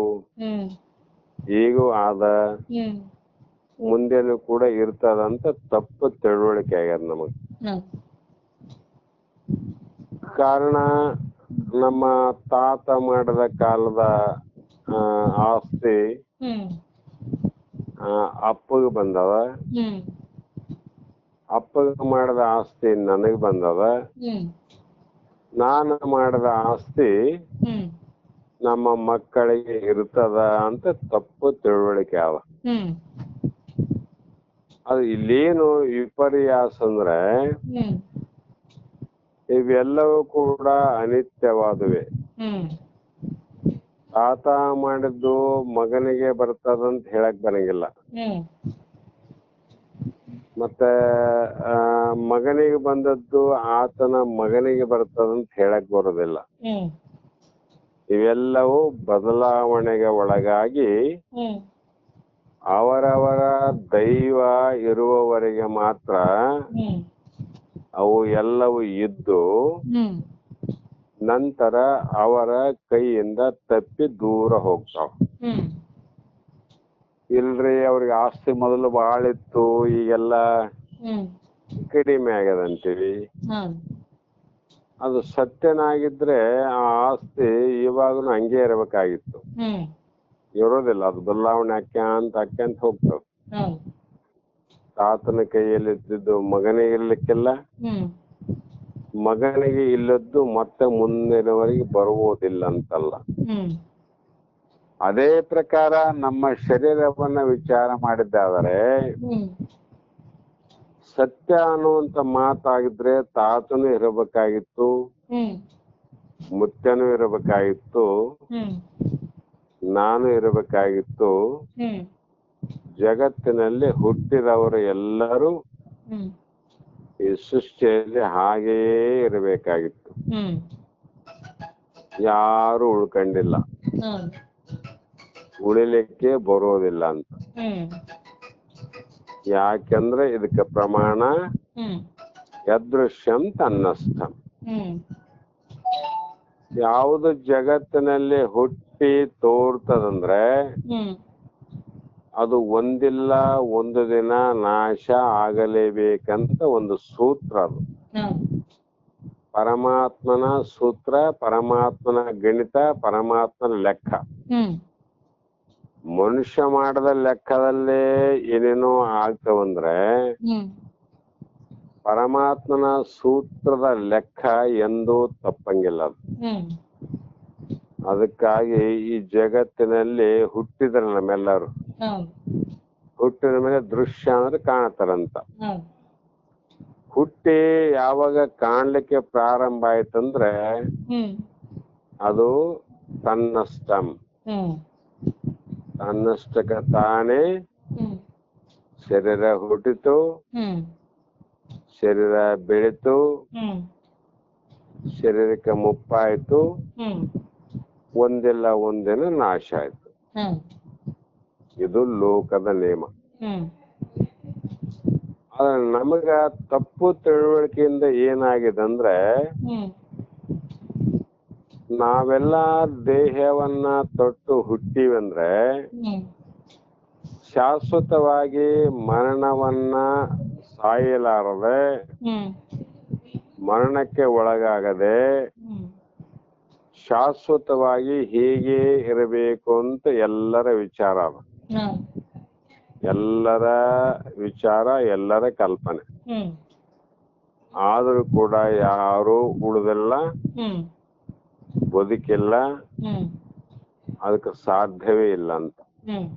ಹ್ಮ್ ಈಗೂ ಆದ, ಹ್ಮ್ ಮುಂದೆನೂ ಕೂಡ ಇರ್ತದಂತ ತಪ್ಪು ತಿಳುವಳಿಕೆ ಆಗ್ಯದ ನಮಗ್. ಹೌದು. ಕಾರಣ ನಮ್ಮ ತಾತ ಮಾಡಿದ ಕಾಲದ ಆಸ್ತಿ ಹ್ಮ್ ಅಪ್ಪಗ ಬಂದವ, ಹ್ಮ್ ಅಪ್ಪಗ ಮಾಡಿದ ಆಸ್ತಿ ನನಗ್ ಬಂದವ, ಹ್ಮ್ ನಾನು ಮಾಡಿದ ಆಸ್ತಿ ಹ್ಮ್ ನಮ್ಮ ಮಕ್ಕಳಿಗೆ ಇರ್ತದ ಅಂತ ತಪ್ಪು ತಿಳುವಳಿಕೆ ಅವ. ಹ್ಮ್ ಅದು ಇಲ್ಲೇನು ವಿಪರ್ಯಾಸ ಅಂದ್ರೆ ಹ್ಮ್ ಇವೆಲ್ಲವೂ ಕೂಡ ಅನಿತ್ಯವಾದುವೆ. ಹ್ಮ್ ತಾತ ಮಾಡಿದ್ದು ಮಗನಿಗೆ ಬರ್ತದಂತ ಹೇಳಕ್ ಬರಂಗಿಲ್ಲ, ಹ್ಮ್ ಮತ್ತೆ ಮಗನಿಗೆ ಬಂದದ್ದು ಆತನ ಮಗನಿಗೆ ಬರ್ತದಂತ ಹೇಳಕ್ ಬರೋದಿಲ್ಲ. ಹ್ಮ್ ಇವೆಲ್ಲವೂ ಬದಲಾವಣೆಗೆ ಒಳಗಾಗಿ ಹ್ಮ್ ಅವರವರ ದೈವ ಇರುವವರೆಗೆ ಮಾತ್ರ ಹ್ಮ್ ಅವು ಎಲ್ಲವೂ ಇದ್ದು ಹ್ಮ್ ನಂತರ ಅವರ ಕೈಯಿಂದ ತಪ್ಪಿ ದೂರ ಹೋಗ್ತಾವ. ಹ್ಮ್ ಇಲ್ರಿ ಅವ್ರಿಗೆ ಆಸ್ತಿ ಮೊದಲು ಬಹಳ ಇತ್ತು, ಈಗೆಲ್ಲ ಹ್ಮ್ ಕಡಿಮೆ ಆಗ್ಯದಂತೀವಿ. ಹೌದು. ಅದು ಸತ್ಯನಾಗಿದ್ರೆ ಆ ಆಸ್ತಿ ಇವಾಗನು ಹಂಗೆ ಇರಬೇಕಾಗಿತ್ತು. ಹ್ಮ್ ಇರೋದಿಲ್ಲ, ಅದು ಬದಲಾವಣೆ ಅಕ್ಯಾಂತ ಹೋಗ್ತಾವ. ಹೌದು. ತಾತನ ಕೈಯಲ್ಲಿ ಇದ್ದಿದ್ದು ಮಗನಿಗೆ ಇರ್ಲಿಕ್ಕಿಲ್ಲ, ಹ್ಮ್ ಮಗನಿಗೆ ಇಲ್ಲದ್ದು ಮತ್ತೆ ಮುಂದಿನವರೆಗೆ ಬರುವುದಿಲ್ಲ ಅಂತಲ್ಲ. ಹ್ಮ್ ಅದೇ ಪ್ರಕಾರ ನಮ್ಮ ಶರೀರವನ್ನ ವಿಚಾರ ಮಾಡಿದ್ದಾದರೆ ಹ್ಮ್ ಸತ್ಯ ಅನ್ನುವಂತ ಮಾತಾಗಿದ್ರೆ ತಾತನೂ ಇರಬೇಕಾಗಿತ್ತು, ಹ್ಮ್ ಮುತ್ಯನೂ ಇರಬೇಕಾಗಿತ್ತು, ಹ್ಮ್ ನಾನು ಇರಬೇಕಾಗಿತ್ತು. ಹ್ಮ್ ಜಗತ್ತಿನಲ್ಲಿ ಹುಟ್ಟಿದವರು ಎಲ್ಲರೂ ಹ್ಮ್ ಈ ಸೃಷ್ಟಿಯಲ್ಲಿ ಹಾಗೆಯೇ ಇರಬೇಕಾಗಿತ್ತು. ಹ್ಮ್ ಯಾರು ಉಳ್ಕೊಂಡಿಲ್ಲ, ಹೌದು. ಉಳಿಲಿಕ್ಕೆ ಬರೋದಿಲ್ಲ ಅಂತ. ಹ್ಮ್ ಯಾಕೆಂದ್ರೆ ಇದಕ್ಕೆ ಪ್ರಮಾಣ ಹ್ಮ್ ಯದೃಶ್ಯಂ ತನ್ನಸ್ಥಂ. ಹ್ಮ್ ಯಾವುದು ಜಗತ್ತಿನಲ್ಲಿ ಹುಟ್ಟಿ ತೋರ್ತದಂದ್ರೆ ಹ್ಮ್ ಅದು ಒಂದಿಲ್ಲ ಒಂದು ದಿನ ನಾಶ ಆಗಲೇಬೇಕಂತ ಒಂದು ಸೂತ್ರ. ಅದು ಹೌದು. ಪರಮಾತ್ಮನ ಸೂತ್ರ, ಪರಮಾತ್ಮನ ಗಣಿತ, ಪರಮಾತ್ಮನ ಲೆಕ್ಕ. ಹ್ಮ್ ಮನುಷ್ಯ ಮಾಡದ ಲೆಕ್ಕದಲ್ಲೇ ಏನೇನೋ ಆಗ್ತವಂದ್ರೆ ಹ್ಮ್ ಪರಮಾತ್ಮನ ಸೂತ್ರದ ಲೆಕ್ಕ ಎಂದೂ ತಪ್ಪಂಗಿಲ್ಲ ಅದು. ಹ್ಮ್ ಅದಕ್ಕಾಗಿ ಈ ಜಗತ್ತಿನಲ್ಲಿ ಹುಟ್ಟಿದ್ರ ನಮ್ಮೆಲ್ಲರೂ ಹೌದು. ಹುಟ್ಟಿದ ಮೇಲೆ ದೃಶ್ಯ ಅಂದ್ರೆ ಕಾಣತಾರಂತ. ಹೌದು. ಹುಟ್ಟಿ ಯಾವಾಗ ಕಾಣ್ಲಿಕ್ಕೆ ಪ್ರಾರಂಭ ಆಯ್ತಂದ್ರೆ ಹ್ಮ್ ಅದು ತನ್ನಷ್ಟಂ. ಹ್ಮ್ ತನ್ನಷ್ಟಕ್ಕೆ ತಾನೇ ಹ್ಮ್ ಶರೀರ ಹುಟ್ಟಿತು, ಹ್ಮ್ ಶರೀರ ಬೆಳಿತು, ಹ್ಮ್ ಶರೀರಕ್ಕೆ ಮುಪ್ಪಾಯ್ತು, ಹ್ಮ್ ಒಂದಿಲ್ಲ ಒಂದಿನ ನಾಶ ಆಯ್ತು. ಹ್ಮ್ ಇದು ಲೋಕದ ನಿಯಮ. ಹ್ಮ್ ಆದ್ರೆ ನಮಗ ತಪ್ಪು ತಿಳುವಳಿಕೆಯಿಂದ ಏನಾಗಿದೆ ಅಂದ್ರೆ ಹ್ಮ್ ನಾವೆಲ್ಲ ದೇಹವನ್ನ ತೊಟ್ಟು ಹುಟ್ಟಿವಂದ್ರೆ ಹ್ಮ್ ಶಾಶ್ವತವಾಗಿ ಮರಣವನ್ನ ಸಾಯಲಾರದೆ, ಹ್ಮ್ ಮರಣಕ್ಕೆ ಒಳಗಾಗದೆ ಹ್ಮ್ ಶಾಶ್ವತವಾಗಿ ಹೀಗೆ ಇರಬೇಕು ಅಂತ ಎಲ್ಲರ ವಿಚಾರ ಅದು. ಹೌದು. ಎಲ್ಲರ ವಿಚಾರ, ಎಲ್ಲರ ಕಲ್ಪನೆ. ಹ್ಮ್ ಆದ್ರೂ ಕೂಡ ಯಾರು ಉಳಿದಿಲ್ಲ, ಹ್ಮ್ ಬದುಕಿಲ್ಲ, ಹ್ಮ್ ಅದಕ್ಕೆ ಸಾಧ್ಯವೇ ಇಲ್ಲ ಅಂತ. ಹ್ಮ್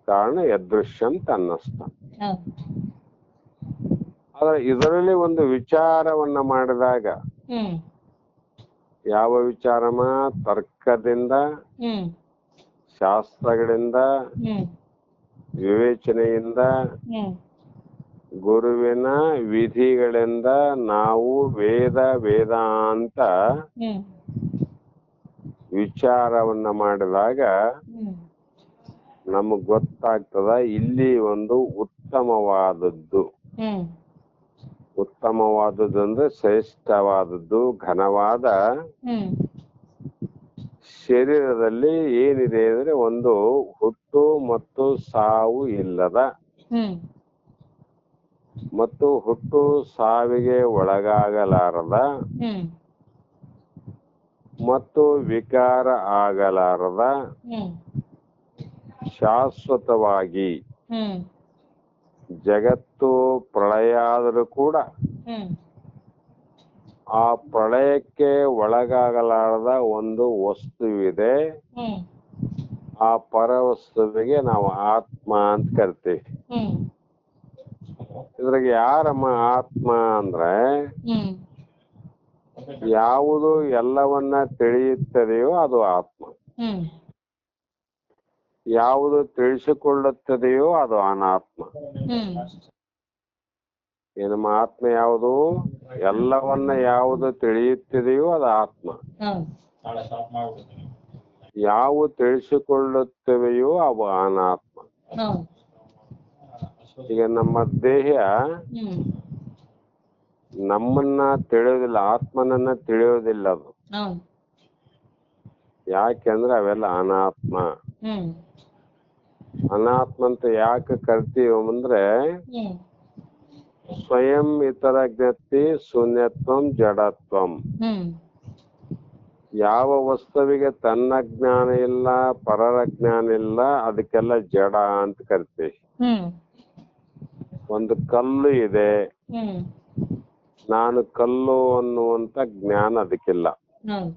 ಕಾರಣ ಯದೃಶ್ಯಂ ತನ್ನಸ್ಥಂ. ಹೌದು. ಆದ್ರೆ ಇದರಲ್ಲಿ ಒಂದು ವಿಚಾರವನ್ನ ಮಾಡಿದಾಗ ಹ್ಮ್ ಯಾವ ವಿಚಾರಮ? ತರ್ಕದಿಂದ, ಹ್ಮ್ ಶಾಸ್ತ್ರಗಳಿಂದ, ಹ್ಮ್ ವಿವೇಚನೆಯಿಂದ, ಹ್ಮ್ ಗುರುವಿನ ವಿಧಿಗಳಿಂದ ನಾವು ವೇದಾಂತ ಹ್ಮ್ ವಿಚಾರವನ್ನ ಮಾಡಿದಾಗ ಹ್ಮ್ ನಮಗ್ ಗೊತ್ತಾಗ್ತದ ಇಲ್ಲಿ ಒಂದು ಉತ್ತಮವಾದದ್ದು, ಹ್ಮ್ ಉತ್ತಮವಾದದ್ದು ಅಂದ್ರೆ ಶ್ರೇಷ್ಠವಾದದ್ದು, ಘನವಾದ ಹ್ಮ್ ಶರೀರದಲ್ಲಿ ಏನಿದೆ ಅಂದ್ರೆ ಒಂದು ಹುಟ್ಟು ಮತ್ತು ಸಾವು ಇಲ್ಲದ ಹ್ಮ್ ಮತ್ತು ಹುಟ್ಟು ಸಾವಿಗೆ ಒಳಗಾಗಲಾರದ ಹ್ಮ್ ಮತ್ತು ವಿಕಾರ ಆಗಲಾರದ ಹ್ಮ್ ಶಾಶ್ವತವಾಗಿ ಹ್ಮ್ ಜಗತ್ತು ಪ್ರಳಯ ಆದರೂ ಕೂಡ ಹ್ಮ್ ಆ ಪ್ರಳಯಕ್ಕೆ ಒಳಗಾಗಲಾರದ ಒಂದು ವಸ್ತುವಿದೆ. ಹ್ಮ್ ಆ ಪರವಸ್ತುವಿಗೆ ನಾವು ಆತ್ಮ ಅಂತ ಕರಿತೀವಿ. ಹ್ಮ್ ಇದ್ರಾಗ ಯಾರಮ್ಮ ಆತ್ಮ ಅಂದ್ರೆ ಹ್ಮ್ ಯಾವುದು ಎಲ್ಲವನ್ನ ತಿಳಿಯುತ್ತದೆಯೋ ಅದು ಆತ್ಮ, ಹ್ಮ್ ಯಾವುದು ತಿಳಿಸಿಕೊಳ್ಳುತ್ತದೆಯೋ ಅದು ಅನಾತ್ಮ. ಹ್ಮ್ ಏನಮ್ಮ ಆತ್ಮ ಯಾವುದು? ಎಲ್ಲವನ್ನ ಯಾವುದು ತಿಳಿಯುತ್ತಿದೆಯೋ ಅದು ಆತ್ಮ. ಹೌದು ಯಾವ ತಿಳಿಸಿಕೊಳ್ಳುತ್ತವೆಯೋ ಅವು ಅನಾತ್ಮ. ಹೌದು ಈಗ ನಮ್ಮ ದೇಹ ಹ್ಮ್ ನಮ್ಮನ್ನ ತಿಳಿಯೋದಿಲ್ಲ, ಆತ್ಮನನ್ನ ತಿಳಿಯೋದಿಲ್ಲ ಅದು. ಹೌದು ಯಾಕೆಂದ್ರೆ ಅವೆಲ್ಲ ಅನಾತ್ಮ. ಹ್ಮ್ ಅನಾತ್ಮ ಅಂತ ಯಾಕೆ ಕರಿತೀವಿ ಅಂದ್ರೆ ಹ್ಮ್ ಸ್ವಯಂ ಇತರ ಜ್ಞಪ್ತಿ ಶೂನ್ಯತ್ವಂ ಜಡತ್ವಂ. ಹ್ಮ್ ಯಾವ ವಸ್ತುವಿಗೆ ತನ್ನ ಜ್ಞಾನ ಇಲ್ಲ, ಪರರ ಜ್ಞಾನ ಇಲ್ಲ, ಅದಕ್ಕೆಲ್ಲ ಜಡ ಅಂತ ಕರಿತೀವಿ. ಹ್ಮ್ ಒಂದು ಕಲ್ಲು ಇದೆ, ಹ್ಮ್ ನಾನು ಕಲ್ಲು ಅನ್ನುವಂತ ಜ್ಞಾನ ಅದಕ್ಕಿಲ್ಲ. ಹೌದು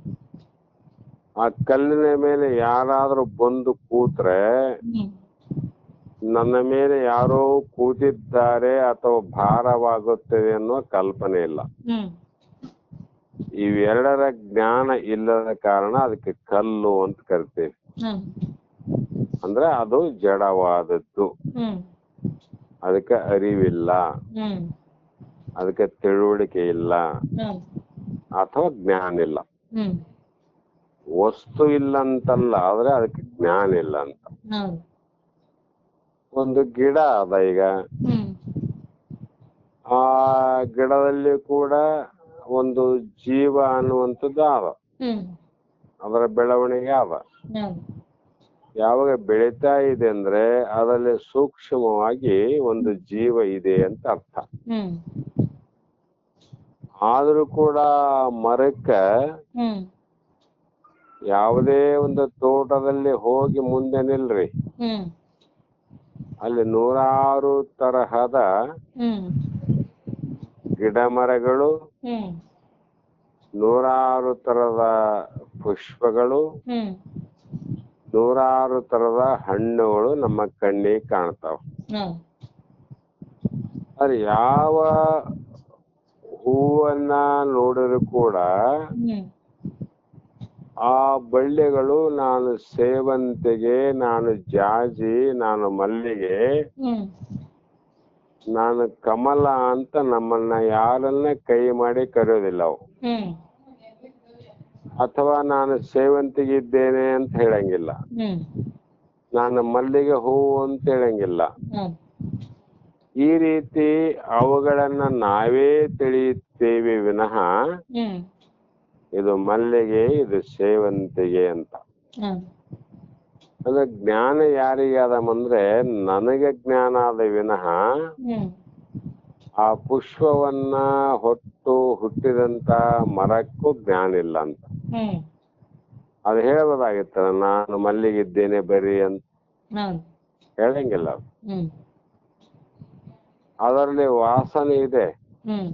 ಆ ಕಲ್ಲಿನ ಮೇಲೆ ಯಾರಾದ್ರೂ ಬಂದು ಕೂತ್ರೆ ಹ್ಮ್ ನನ್ನ ಮೇಲೆ ಯಾರೋ ಕೂತಿದ್ದಾರೆ ಅಥವಾ ಭಾರವಾಗುತ್ತದೆ ಅನ್ನುವ ಕಲ್ಪನೆ ಇಲ್ಲ. ಹ್ಮ್ ಇವೆರಡರ ಜ್ಞಾನ ಇಲ್ಲದ ಕಾರಣ ಅದಕ್ಕೆ ಕಲ್ಲು ಅಂತ ಕರಿತೀವಿ. ಹ್ಮ್ ಅಂದ್ರೆ ಅದು ಜಡವಾದದ್ದು, ಹ್ಮ್ ಅದಕ್ಕೆ ಅರಿವಿಲ್ಲ, ಹ್ಮ್ ಅದಕ್ಕೆ ತಿಳುವಳಿಕೆ ಇಲ್ಲ ಹೌದು ಅಥವಾ ಜ್ಞಾನ ಇಲ್ಲ. ಹ್ಮ್ ವಸ್ತು ಇಲ್ಲ ಅಂತಲ್ಲ, ಆದ್ರೆ ಅದಕ್ಕೆ ಜ್ಞಾನ ಇಲ್ಲ ಅಂತ. ಹೌದು ಒಂದು ಗಿಡ ಅದ, ಈಗ ಹ್ಮ್ ಆ ಗಿಡದಲ್ಲಿ ಕೂಡ ಒಂದು ಜೀವ ಅನ್ನುವಂಥದ್ದು ಅದ, ಹ್ಮ್ ಅದರ ಬೆಳವಣಿಗೆ ಅದ. ಹೌದು ಯಾವಾಗ ಬೆಳೀತಾ ಇದೆ ಅಂದ್ರೆ ಅದರಲ್ಲಿ ಸೂಕ್ಷ್ಮವಾಗಿ ಒಂದು ಜೀವ ಇದೆ ಅಂತ ಅರ್ಥ. ಹ್ಮ್ ಆದ್ರೂ ಕೂಡ ಮರಕ್ಕ ಹ್ಮ್ ಯಾವುದೇ ಒಂದು ತೋಟದಲ್ಲಿ ಹೋಗಿ ಮುಂದೆ ನಿಲ್ರಿ, ಹ್ಮ್ ಅಲ್ಲಿ ನೂರಾರು ತರಹದ ಹ್ಮ್ ಗಿಡ ಮರಗಳು, ಹ್ಮ್ ನೂರಾರು ತರದ ಪುಷ್ಪಗಳು, ಹ್ಮ್ ನೂರಾರು ತರದ ಹಣ್ಣುಗಳು ನಮ್ಮ ಕಣ್ಣಿಗೆ ಕಾಣ್ತಾವ. ಹೌದು ಅದು ಯಾವ ಹೂವನ್ನ ನೋಡಿದ್ರು ಕೂಡ ಹ್ಮ್ ಆ ಬಳ್ಳಿಗಳು ನಾನು ಸೇವಂತಿಗೆ, ನಾನು ಜಾಜಿ, ನಾನು ಮಲ್ಲಿಗೆ, ಹ್ಮ್ ನಾನು ಕಮಲ ಅಂತ ನಮ್ಮನ್ನ ಯಾರನ್ನ ಕೈ ಮಾಡಿ ಕರೆಯೋದಿಲ್ಲ ಅವು. ಹ್ಮ್ ಅಥವಾ ನಾನು ಸೇವಂತಿಗೆ ಇದ್ದೇನೆ ಅಂತ ಹೇಳಂಗಿಲ್ಲ, ಹ್ಮ್ ನಾನು ಮಲ್ಲಿಗೆ ಹೂವು ಅಂತ ಹೇಳಂಗಿಲ್ಲ. ಹೌದು ಈ ರೀತಿ ಅವುಗಳನ್ನ ನಾವೇ ತಿಳಿಯುತ್ತೇವೆ ವಿನಃ ಹ್ಮ್ ಇದು ಮಲ್ಲಿಗೆ, ಇದು ಸೇವಂತಿಗೆ ಅಂತ. ಹೌದು ಅಂದ್ರೆ ಜ್ಞಾನ ಯಾರಿಗೆ ಆದಮಂದ್ರೆ ನನಗೆ ಜ್ಞಾನ ಆದ ವಿನಃ ಹ್ಮ್ ಆ ಪುಷ್ಪವನ್ನ ಹೊತ್ತು ಹುಟ್ಟಿದಂತ ಮರಕ್ಕೂ ಜ್ಞಾನ ಇಲ್ಲ ಅಂತ. ಹ್ಮ್ ಅದು ಹೇಳ್ಬೋದಾಗಿತ್ತಲ್ಲ, ನಾನು ಮಲ್ಲಿಗಿದ್ದೇನೆ ಬರೀ ಅಂತ. ಹೌದು ಹೇಳಂಗಿಲ್ಲ. ಹ್ಮ್ ಅದರಲ್ಲಿ ವಾಸನೆ ಇದೆ, ಹ್ಮ್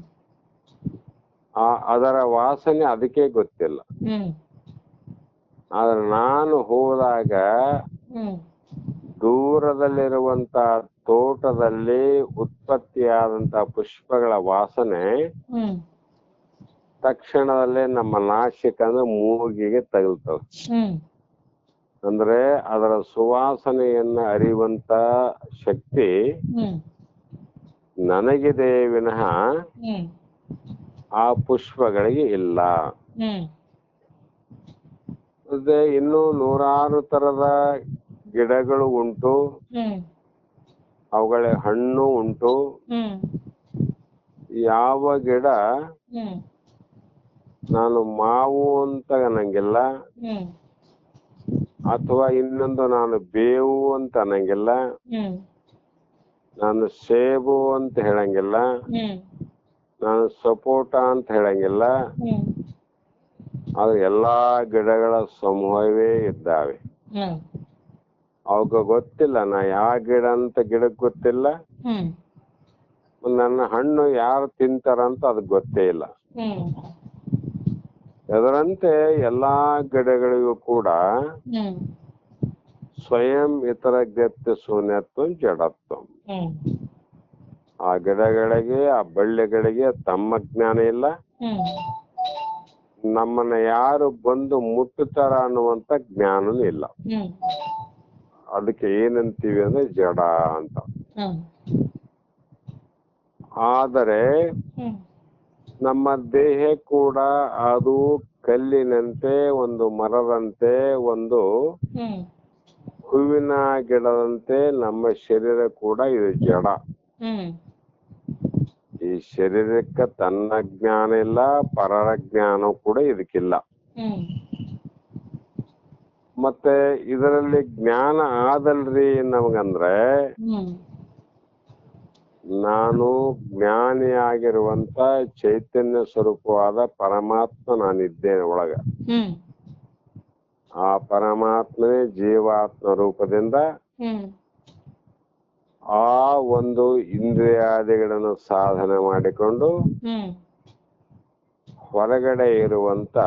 ಅದರ ವಾಸನೆ ಅದಕ್ಕೆ ಗೊತ್ತಿಲ್ಲ. ಹ್ಮ್ ಆದ್ರೆ ನಾನು ಹೋದಾಗ ಹ್ಮ್ ದೂರದಲ್ಲಿರುವಂತ ತೋಟದಲ್ಲಿ ಉತ್ಪತ್ತಿಯಾದಂತ ಪುಷ್ಪಗಳ ವಾಸನೆ ಹ್ಮ್ ತಕ್ಷಣದಲ್ಲೇ ನಮ್ಮ ನಾಶಿಕ ಅಂದ್ರೆ ಮೂಗಿಗೆ ತಗುಲ್ತವೆ. ಹ್ಮ್ ಅಂದ್ರೆ ಅದರ ಸುವಾಸನೆಯನ್ನ ಅರಿಯುವಂತ ಶಕ್ತಿ ಹ್ಮ್ ನನಗಿದೆ ವಿನಃ ಹ್ಮ್ ಆ ಪುಷ್ಪಗಳಿಗೆ ಇಲ್ಲ. ಹ್ಮ್ ಮತ್ತೆ ಇನ್ನೂ ನೂರಾರು ತರದ ಗಿಡಗಳು ಉಂಟು, ಹ್ಮ್ ಅವುಗಳ ಹಣ್ಣು ಉಂಟು. ಹ್ಮ್ ಯಾವ ಗಿಡ ಹ್ಮ್ ನಾನು ಮಾವು ಅಂತ ಅನ್ನಂಗಿಲ್ಲ, ಹ್ಮ್ ಅಥವಾ ಇನ್ನೊಂದು ನಾನು ಬೇವು ಅಂತ ಅನ್ನಂಗಿಲ್ಲ, ಹ್ಮ್ ನಾನು ಸೇಬು ಅಂತ ಹೇಳಂಗಿಲ್ಲ, ಹ್ಮ್ ನಾನು ಸಪೋಟ ಅಂತ ಹೇಳಂಗಿಲ್ಲ. ಹ್ಮ್ ಆದ್ರೆ ಎಲ್ಲಾ ಗಿಡಗಳ ಸಮೂಹವೇ ಇದ್ದಾವೆ. ಹ್ಮ್ ಅವಕ್ಕೆ ಗೊತ್ತಿಲ್ಲ ನಾ ಯಾವ ಗಿಡ ಅಂತ ಗಿಡಕ್ಕೆ ಗೊತ್ತಿಲ್ಲ, ಹ್ಮ್ ನನ್ನ ಹಣ್ಣು ಯಾರು ತಿಂತಾರಂತ ಅದಕ್ಕೆ ಗೊತ್ತೇ ಇಲ್ಲ. ಹ್ಮ್ ಅದರಂತೆ ಎಲ್ಲಾ ಗಿಡಗಳಿಗೂ ಕೂಡ ಹ್ಮ್ ಸ್ವಯಂ ಇತರ ಗತ್ಯ ಶೂನ್ಯತ್ವ ಜಡತ್ವ. ಹ್ಮ್ ಆ ಗಿಡಗಳಿಗೆ, ಆ ಬಳ್ಳಿಗಳಿಗೆ ತಮ್ಮ ಜ್ಞಾನ ಇಲ್ಲ. ಹ್ಮ್ ನಮ್ಮನ್ನ ಯಾರು ಬಂದು ಮುಟ್ಟುತ್ತಾರ ಅನ್ನುವಂತ ಜ್ಞಾನನೂ ಇಲ್ಲ. ಹ್ಮ್ ಅದಕ್ಕೆ ಏನಂತೀವಿ ಅಂದ್ರೆ ಜಡ ಅಂತ. ಹ್ಮ್ ಆದರೆ ಹ್ಮ್ ನಮ್ಮ ದೇಹ ಕೂಡ ಅದು ಕಲ್ಲಿನಂತೆ, ಒಂದು ಮರದಂತೆ, ಒಂದು ಹ್ಮ್ ಹೂವಿನ ಗಿಡದಂತೆ ನಮ್ಮ ಶರೀರ ಕೂಡ ಇದು ಜಡ. ಹ್ಮ್ ಈ ಶರೀರಕ್ಕೆ ತನ್ನ ಜ್ಞಾನ ಇಲ್ಲ, ಪರರ ಜ್ಞಾನ ಕೂಡ ಇದಕ್ಕಿಲ್ಲ. ಹ್ಮ್ ಮತ್ತೆ ಇದರಲ್ಲಿ ಜ್ಞಾನ ಆದಲ್ರಿ ನಮಗಂದ್ರೆ, ಹ್ಮ್ ನಾನು ಜ್ಞಾನಿಯಾಗಿರುವಂತ ಚೈತನ್ಯ ಸ್ವರೂಪವಾದ ಪರಮಾತ್ಮ ನಾನಿದ್ದೇನೆ ಒಳಗ. ಹ್ಮ್ ಆ ಪರಮಾತ್ಮನೇ ಜೀವಾತ್ಮ ರೂಪದಿಂದ ಹ್ಮ್ ಆ ಒಂದು ಇಂದ್ರಿಯಾದಿಗಳನ್ನು ಸಾಧನೆ ಮಾಡಿಕೊಂಡು ಹ್ಮ್ ಹೊರಗಡೆ ಇರುವಂತ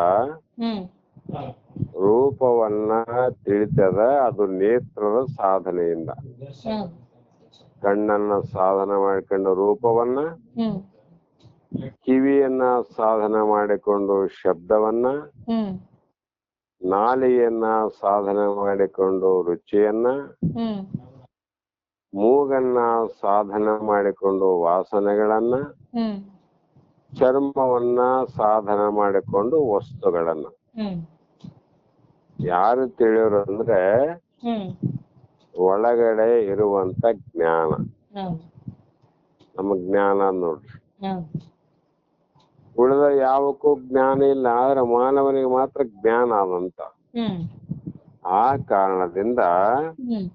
ಹ್ಮ್ ರೂಪವನ್ನ ತಿಳಿತದ. ಅದು ನೇತ್ರದ ಸಾಧನೆಯಿಂದ. ಹ್ಮ್ ಕಣ್ಣನ್ನ ಸಾಧನೆ ಮಾಡಿಕೊಂಡು ರೂಪವನ್ನ, ಹ್ಮ್ ಕಿವಿಯನ್ನ ಸಾಧನೆ ಮಾಡಿಕೊಂಡು ಶಬ್ದವನ್ನ, ಹ್ಮ್ ನಾಲಿಗೆಯನ್ನ ಸಾಧನೆ ಮಾಡಿಕೊಂಡು ರುಚಿಯನ್ನ, ಹ್ಮ್ ಮೂಗನ್ನ ಸಾಧನೆ ಮಾಡಿಕೊಂಡು ವಾಸನೆಗಳನ್ನ, ಹ್ಮ್ ಚರ್ಮವನ್ನ ಸಾಧನೆ ಮಾಡಿಕೊಂಡು ವಸ್ತುಗಳನ್ನ. ಹ್ಮ್ ಯಾರು ತಿಳಿಯೋರು ಅಂದ್ರೆ ಹ್ಮ್ ಒಳಗಡೆ ಇರುವಂತ ಜ್ಞಾನ. ಹ್ಮ್ ನಮ್ಮ ಜ್ಞಾನ ನೋಡ್ರಿ. ಹ್ಮ್ ಉಳಿದ ಯಾವಕ್ಕೂ ಜ್ಞಾನ ಇಲ್ಲ, ಆದ್ರೆ ಮಾನವನಿಗೆ ಮಾತ್ರ ಜ್ಞಾನ ಆದಂತ. ಹ್ಮ್ ಆ ಕಾರಣದಿಂದ ಹ್ಮ್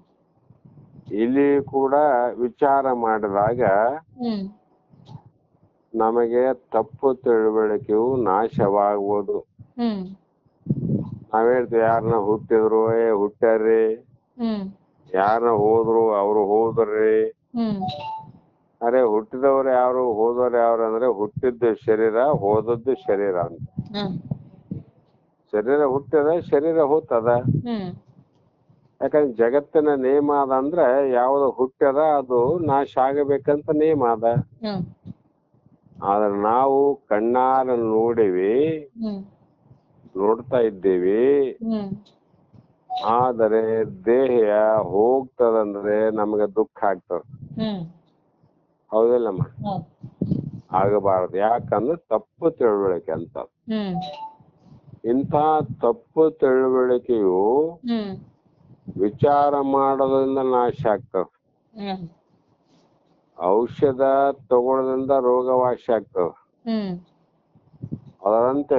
ಇಲ್ಲಿ ಕೂಡ ವಿಚಾರ ಮಾಡಿದಾಗ ಹ್ಮ್ ನಮಗೆ ತಪ್ಪು ತಿಳುವಳಿಕೆಯು ನಾಶವಾಗುವುದು. ಹ್ಮ್ ನಾವ್ ಹೇಳ್ತೀವಿ, ಯಾರನ್ನ ಹುಟ್ಟಿದ್ರು ಹುಟ್ಟ್ಯಾರ್ರಿ, ಹ್ಮ್ ಯಾರನ್ನ ಹೋದ್ರು ಅವ್ರು ಹೋದ್ರಿ. ಹ್ಮ್ ಅರೆ ಹುಟ್ಟಿದವ್ರು ಯಾರು, ಹೋದವ್ರು ಯಾರು ಅಂದ್ರೆ ಹುಟ್ಟಿದ್ದು ಶರೀರ, ಹೋದದ್ದು ಶರೀರ ಅಂತ. ಹ್ಮ್ ಶರೀರ ಹುಟ್ಟದ, ಶರೀರ ಹೋಗ್ತದ. ಹ್ಮ್ ಯಾಕಂದ್ರೆ ಜಗತ್ತಿನ ನೇಮ ಅದ ಅಂದ್ರೆ ಯಾವ್ದು ಹುಟ್ಟ್ಯದ ಅದು ನಾಶ ಆಗಬೇಕಂತ ನೇಮ ಅದ. ಹ್ಮ್ ಆದ್ರೆ ನಾವು ಕಣ್ಣಾರ ನೋಡಿವಿ, ಹ್ಮ್ ನೋಡ್ತಾ ಇದ್ದೀವಿ. ಹ್ಮ್ ಆದರೆ ದೇಹ ಹೋಗ್ತದಂದ್ರೆ ನಮಗೆ ದುಃಖ ಆಗ್ತದ. ಹ್ಮ್ ಹೌದಿಲ್ಲಮ್ಮ? ಹ್ಮ್ ಆಗಬಾರದು. ಯಾಕಂದ್ರೆ ತಪ್ಪು ತಿಳುವಳಿಕೆ ಅಂತ. ಹ್ಮ್ ಇಂಥ ತಪ್ಪು ತಿಳುವಳಿಕೆಯು ಹ್ಮ್ ವಿಚಾರ ಮಾಡೋದ್ರಿಂದ ನಾಶ ಆಗ್ತದೆ. ಹ್ಮ್ ಔಷಧ ತಗೊಳ್ಳೋದ್ರಿಂದ ರೋಗವಾಸಿ ಆಗ್ತದೆ. ಹ್ಮ್ ಅದರಂತೆ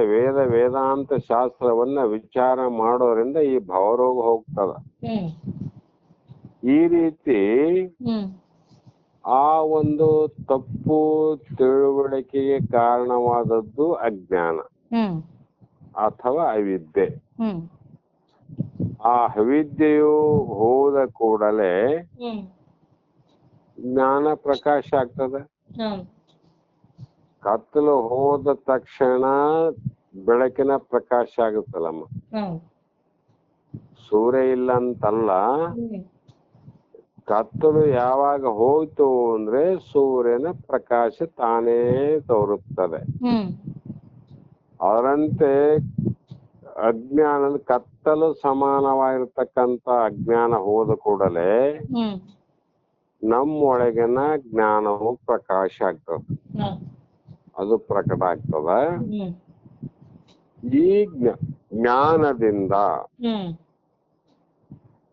ವೇದಾಂತ ಶಾಸ್ತ್ರವನ್ನ ವಿಚಾರ ಮಾಡೋದ್ರಿಂದ ಈ ಭವರೋಗ ಹೋಗ್ತದ. ಹ್ಮ್ ಈ ರೀತಿ ಹ್ಮ್ ಆ ಒಂದು ತಪ್ಪು ತಿಳುವಳಿಕೆಗೆ ಕಾರಣವಾದದ್ದು ಅಜ್ಞಾನ ಹ್ಮ್ ಅಥವಾ ಅವಿದ್ಯೆ. ಹ್ಮ್ ಆ ಅವಿದ್ಯೆಯು ಹೋದ ಕೂಡಲೇ ಹ್ಮ್ ಜ್ಞಾನ ಪ್ರಕಾಶ ಆಗ್ತದೆ. ಹ್ಮ್ ಕತ್ತಲು ಹೋದ ತಕ್ಷಣ ಬೆಳಕಿನ ಪ್ರಕಾಶ ಆಗುತ್ತಲ್ಲಮ್ಮ. ಹ್ಮ್ ಸೂರ್ಯ ಇಲ್ಲ ಅಂತಲ್ಲ, ಹ್ಮ್ ಕತ್ತಲು ಯಾವಾಗ ಹೋಯ್ತು ಅಂದ್ರೆ ಸೂರ್ಯನ ಪ್ರಕಾಶ ತಾನೇ ತೋರುತ್ತದೆ. ಹ್ಮ್ ಅದರಂತೆ ಅಜ್ಞಾನದ ಕತ್ತಲು ಸಮಾನವಾಗಿರ್ತಕ್ಕಂಥ ಅಜ್ಞಾನ ಹೋದ ಕೂಡಲೇ ಹ್ಮ್ ನಮ್ಮೊಳಗಿನ ಜ್ಞಾನವು ಪ್ರಕಾಶ ಆಗ್ತದೆ. ಹ್ಮ್ ಅದು ಪ್ರಕಟ ಆಗ್ತದ. ಹ್ಮ್ ಈ ಜ್ಞಾನದಿಂದ ಹ್ಮ್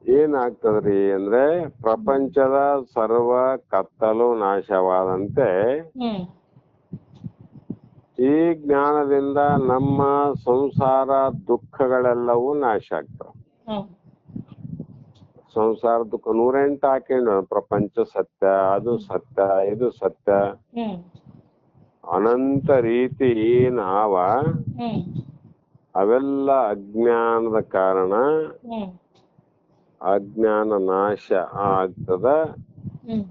ಏನಾಗ್ತದ್ರಿ ಅಂದ್ರೆ ಪ್ರಪಂಚದ ಸರ್ವ ಕತ್ತಲು ನಾಶವಾದಂತೆ ಹ್ಮ್ ಈ ಜ್ಞಾನದಿಂದ ನಮ್ಮ ಸಂಸಾರ ದುಃಖಗಳೆಲ್ಲವೂ ನಾಶ ಆಗ್ತವೆ. ಹ್ಮ್ ಸಂಸಾರ ದುಃಖ 108 ಹಾಕೊಂಡು ಪ್ರಪಂಚ ಸತ್ಯ, ಅದು ಸತ್ಯ, ಇದು ಸತ್ಯ, ಹ್ಮ್ ಅನಂತ ರೀತಿ ಏನಾವ ಹ್ಮ್ ಅವೆಲ್ಲ ಅಜ್ಞಾನದ ಕಾರಣ. ಹ್ಮ್ ಅಜ್ಞಾನ ನಾಶ ಆಗ್ತದ, ಹ್ಮ್